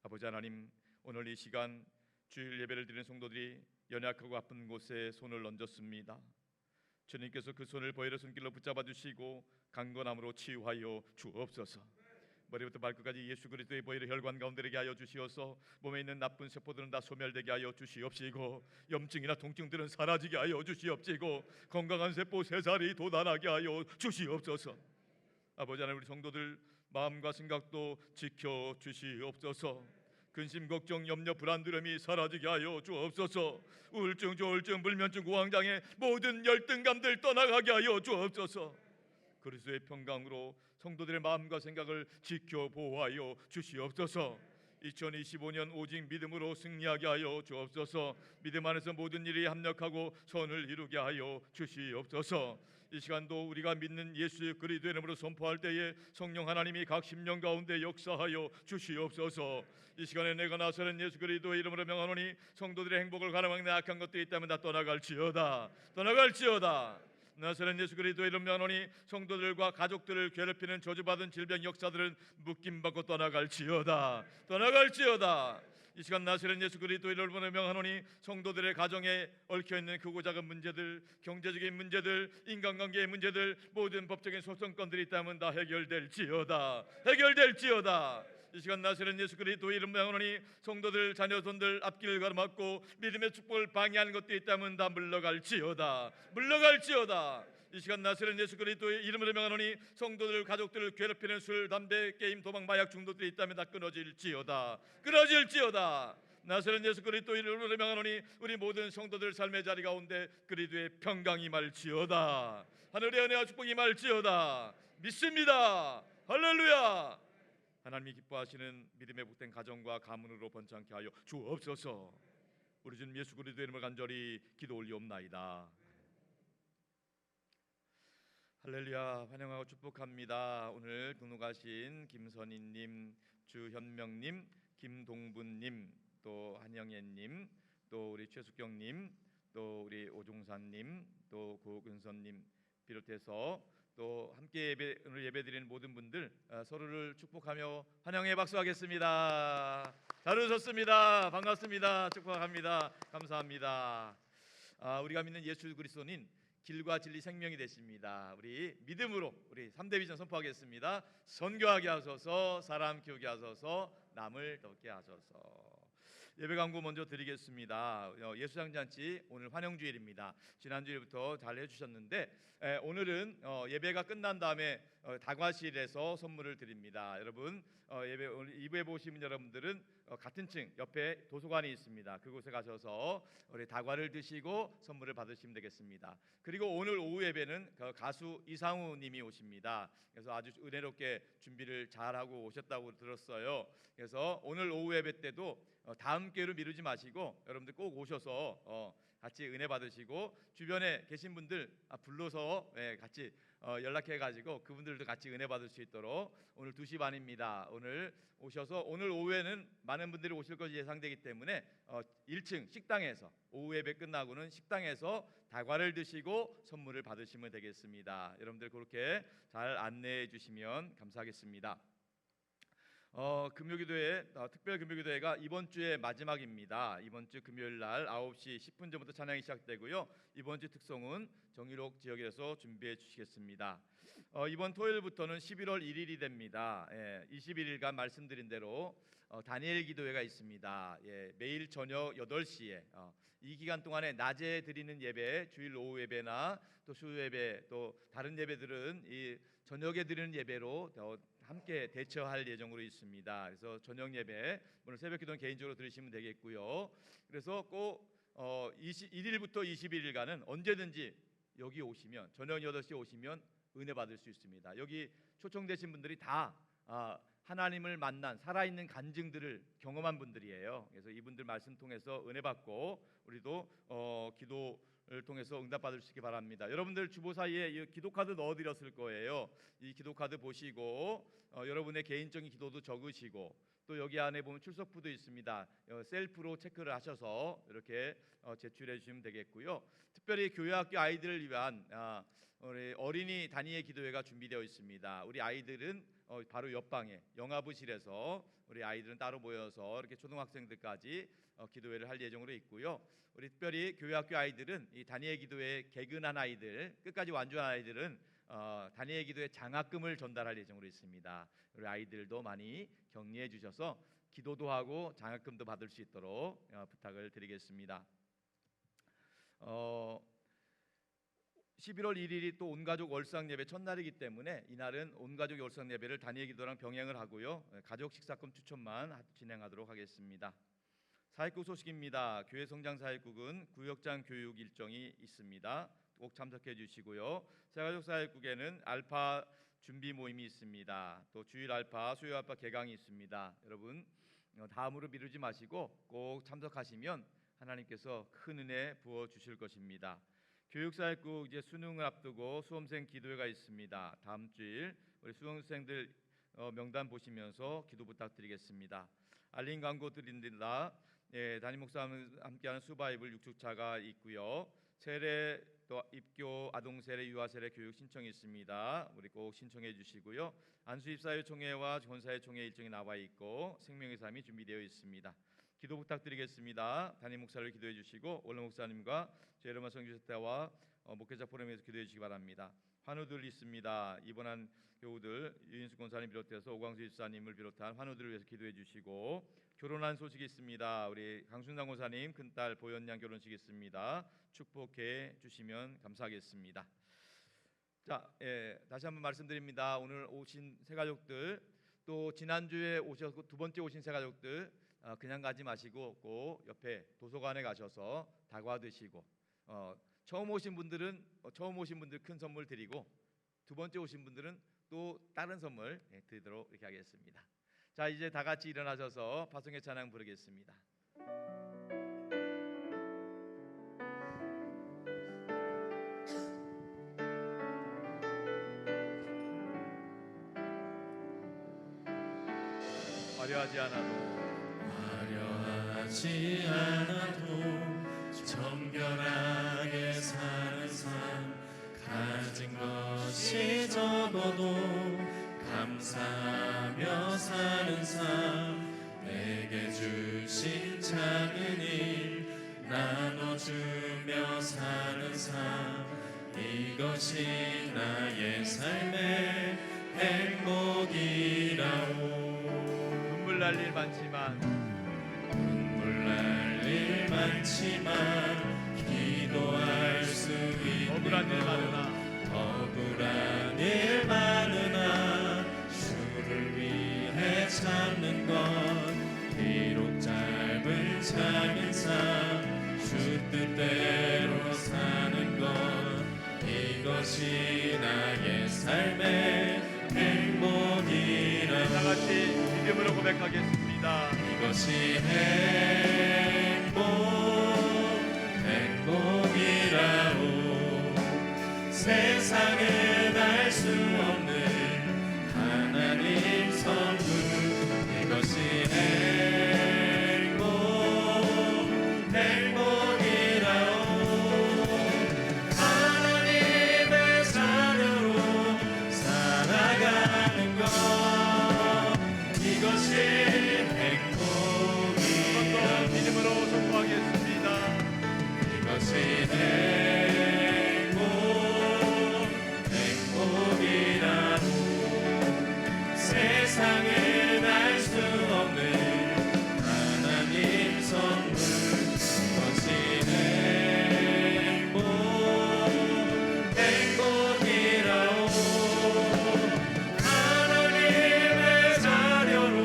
A: 아버지 하나님, 오늘 이 시간 주일 예배를 드리는 성도들이 연약하고 아픈 곳에 손을 얹었습니다. 주님께서 그 손을 보혈의 손길로 붙잡아 주시고 강건함으로 치유하여 주옵소서. 머리부터 발끝까지 예수 그리스도의 보혈의 혈관 가운데 되게 하여 주시어서 몸에 있는 나쁜 세포들은 다 소멸되게 하여 주시옵시고 염증이나 통증들은 사라지게 하여 주시옵시고 건강한 세포 새살이 돋아나게 하여 주시옵소서. 아버지 하나님, 우리 성도들 마음과 생각도 지켜 주시옵소서. 근심, 걱정, 염려, 불안, 두려움이 사라지게 하여 주옵소서. 우울증, 조울증, 불면증, 우황장애 모든 열등감들 떠나가게 하여 주옵소서. 그리스도의 평강으로 성도들의 마음과 생각을 지켜 보호하여 주시옵소서. 2025년 오직 믿음으로 승리하게 하여 주옵소서. 믿음 안에서 모든 일이 합력하고 선을 이루게 하여 주시옵소서. 이 시간도 우리가 믿는 예수 그리스도의 이름으로 선포할 때에 성령 하나님이 각 심령 가운데 역사하여 주시옵소서. 이 시간에 내가 나서는 예수 그리스도의 이름으로 명하노니 성도들의 행복을 가로막는 악한 것들이 있다면 다 떠나갈지어다. 떠나갈지어다. 나서는 예수 그리스도의 이름 명하노니 성도들과 가족들을 괴롭히는 저주받은 질병 역사들은 묶임받고 떠나갈지어다. 떠나갈지어다. 이 시간 나서는 예수 그리스도의 이름으로 명하노니 성도들의 가정에 얽혀있는 크고 작은 문제들, 경제적인 문제들, 인간관계의 문제들, 모든 법적인 소송건들이 있다면 다 해결될지어다. 해결될지어다. 이 시간 나서는 예수 그리스도의 이름 명하노니 성도들 자녀손들 앞길을 가로막고 믿음의 축복을 방해하는 것도 있다면 다 물러갈지어다. 물러갈지어다. 이 시간 나서는 예수 그리스도의 이름으로 명하노니 성도들 가족들을 괴롭히는 술, 담배, 게임, 도박, 마약 중독들이 있다면 다 끊어질지어다. 끊어질지어다. 나서는 예수 그리스도의 이름으로 명하노니 우리 모든 성도들 삶의 자리 가운데 그리스도의 평강이 임할지어다. 하늘의 은혜와 축복이 임할지어다. 믿습니다. 할렐루야. 하나님이 기뻐하시는 믿음의 복된 가정과 가문으로 번창케 하여 주옵소서. 우리 주님 예수 그리스도의 이름을 간절히 기도 올리옵나이다. 할렐루야. 환영하고 축복합니다. 오늘 등록하신 김선희님, 주현명님, 김동분님, 또 한영애님, 또 우리 최숙경님, 또 우리 오종산님, 또 고근선님 비롯해서 또 함께 오늘 예배드리는 모든 분들 서로를 축복하며 환영의 박수하겠습니다. 잘 오셨습니다. 반갑습니다. 축복합니다. 감사합니다. 우리가 믿는 예수 그리스도는 길과 진리 생명이 되십니다. 우리 믿음으로 우리 3대 비전 선포하겠습니다. 선교하게 하소서, 사람 키우게 하소서, 남을 돕게 하소서. 예배 광고 먼저 드리겠습니다. 예수장잔치 오늘 환영주일입니다. 지난주일부터 잘 해주셨는데 오늘은 예배가 끝난 다음에 다과실에서 선물을 드립니다. 여러분 예배 오늘 2부에 보시는 여러분들은 같은 층 옆에 도서관이 있습니다. 그곳에 가셔서 우리 다과를 드시고 선물을 받으시면 되겠습니다. 그리고 오늘 오후 예배는 가수 이상우 님이 오십니다. 그래서 아주 은혜롭게 준비를 잘하고 오셨다고 들었어요. 그래서 오늘 오후 예배 때도 다음 기회로 미루지 마시고 여러분들 꼭 오셔서 같이 은혜 받으시고 주변에 계신 분들 불러서 같이 연락해가지고 그분들도 같이 은혜 받을 수 있도록 오늘 2시 반입니다. 오늘 오셔서 오늘 오후에는 많은 분들이 오실 것이 예상되기 때문에 1층 식당에서 오후 예배 끝나고는 식당에서 다과를 드시고 선물을 받으시면 되겠습니다. 여러분들 그렇게 잘 안내해 주시면 감사하겠습니다. 금요기도회 특별 금요기도회가 이번 주의 마지막입니다. 이번 주 금요일 날 9시 10분 전부터 찬양이 시작되고요. 이번 주 특송은 정의록 지역에서 준비해 주시겠습니다. 이번 토요일부터는 11월 1일이 됩니다. 21일간 말씀드린 대로 다니엘 기도회가 있습니다. 매일 저녁 8시에 이 기간 동안에 낮에 드리는 예배, 주일 오후 예배나 또 수요 예배, 또 다른 예배들은 이 저녁에 드리는 예배로 함께 대처할 예정으로 있습니다. 그래서 저녁 예배, 오늘 새벽 기도는 개인적으로 들으시면 되겠고요. 그래서 꼭 21일부터 21일간은 언제든지 여기 오시면 저녁 8시에 오시면 은혜 받을 수 있습니다. 여기 초청되신 분들이 다 하나님을 만난 살아있는 간증들을 경험한 분들이에요. 그래서 이분들 말씀 통해서 은혜 받고 우리도 기도를 통해서 응답받을 수 있기 바랍니다. 여러분들 주보 사이에 이 기도카드 넣어드렸을 거예요. 이 기도카드 보시고 여러분의 개인적인 기도도 적으시고 또 여기 안에 보면 출석부도 있습니다. 셀프로 체크를 하셔서 이렇게 제출해 주시면 되겠고요. 특별히 교회학교 아이들을 위한 우리 어린이 단위의 기도회가 준비되어 있습니다. 우리 아이들은 바로 옆방에 영아부실에서 우리 아이들은 따로 모여서 이렇게 초등학생들까지 기도회를 할 예정으로 있고요. 우리 특별히 교회학교 아이들은 이 단위의 기도회 개근한 아이들, 끝까지 완주한 아이들은 단위의 기도회 장학금을 전달할 예정으로 있습니다. 우리 아이들도 많이 격려해 주셔서 기도도 하고 장학금도 받을 수 있도록 부탁을 드리겠습니다. 11월 1일이 또 온가족 월상 예배 첫날이기 때문에 이날은 온가족 월상 예배를 단위의 기도랑 병행을 하고요. 가족 식사권 추천만 진행하도록 하겠습니다. 사역국 소식입니다. 교회 성장 사역국은 구역장 교육 일정이 있습니다. 꼭 참석해 주시고요. 새가족 사역국에는 알파 준비 모임이 있습니다. 또 주일 알파, 수요 알파 개강이 있습니다. 여러분 다음으로 미루지 마시고 꼭 참석하시면 하나님께서 큰 은혜 부어 주실 것입니다. 교육사역국 이제 수능을 앞두고 수험생 기도회가 있습니다. 다음 주일 우리 수험생들 명단 보시면서 기도 부탁드리겠습니다. 알림 광고 드립니다. 담임 목사와 함께하는 수바이블 6주차가 있고요. 세례 또 입교, 아동세례, 유아세례 교육 신청이 있습니다. 우리 꼭 신청해 주시고요. 안수입사회총회와 권사회총회 일정이 나와 있고 생명의 삶이 준비되어 있습니다. 기도 부탁드리겠습니다. 담임 목사를 기도해 주시고 원로 목사님과 제르마 성교제타와 목회자 포럼에서 기도해 주시기 바랍니다. 환우들 있습니다. 입원한 교우들 유인수 권사님 비롯해서 오광수 집사님을 비롯한 환우들을 위해서 기도해 주시고 결혼한 소식이 있습니다. 우리 강순당 권사님 큰딸 보현양 결혼식 있습니다. 축복해 주시면 감사하겠습니다. 자, 다시 한번 말씀드립니다. 오늘 오신 새가족들 또 지난주에 오셔서 두 번째 오신 새가족들 그냥 가지 마시고 꼭 옆에 도서관에 가셔서 다과 드시고 처음 오신 분들 큰 선물 드리고 두 번째 오신 분들은 또 다른 선물 드리도록 이렇게 하겠습니다. 자, 이제 다 같이 일어나셔서 파송의 찬양 부르겠습니다. 화려하지
D: 않아도 정결하게 사는 삶, 가진 것이 적어도 감사하며 사는 삶, 내게 주신 작은 일 나눠주며 사는 삶, 이것이 나의 삶의 행복이라오.
A: 눈물 날 일 많지만
D: 기도할 수 있는
A: 억울한 일 많으나
D: 억울한 일 많으나 주를 위해 참는 것, 비록 짧은 삶인 삶, 주 뜻대로 사는 것, 이것이 나의 삶의 행복이라.
A: 다 같이 믿음으로 고백하겠습니다.
D: 이것이 행복이라오. 세상은 알 수 없는 하나님 선물, 이것이 행복이라오. 하나님의 자녀로 살아가는 것, 이것이
A: 믿음으로 선포하겠습니다.
D: 이것이 행복이라고. 세상은 알 수 없는 하나님 선물, 이것이 행복이라고. 하나님의 자녀로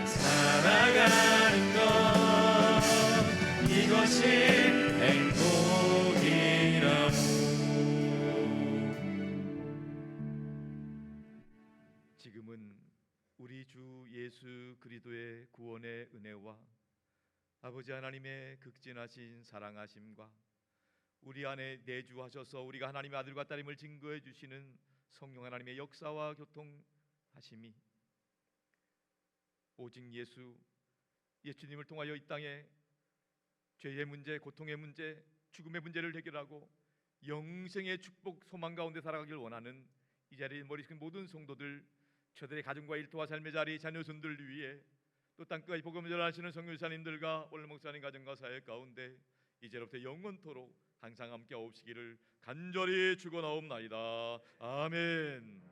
D: 살아가는 것, 이것이 행복이라고.
A: 지금은 우리 주 예수 그리스도의 구원의 은혜와 아버지 하나님의 극진하신 사랑하심과 우리 안에 내주하셔서 우리가 하나님의 아들과 딸임을 증거해 주시는 성령 하나님의 역사와 교통하심이 오직 예수님을 통하여 이 땅에 죄의 문제, 고통의 문제, 죽음의 문제를 해결하고 영생의 축복 소망 가운데 살아가길 원하는 이 자리에 머리 숙인 모든 성도들, 저들의 가정과 일터와 삶의 자리, 자녀손들 위해 또 땅끝까지 복음을 전하시는 성교사님들과 오늘 목사님 가정과 사회 가운데 이제로부터 영원토록 항상 함께 하옵시기를 간절히 축원하옵나이다. 아멘.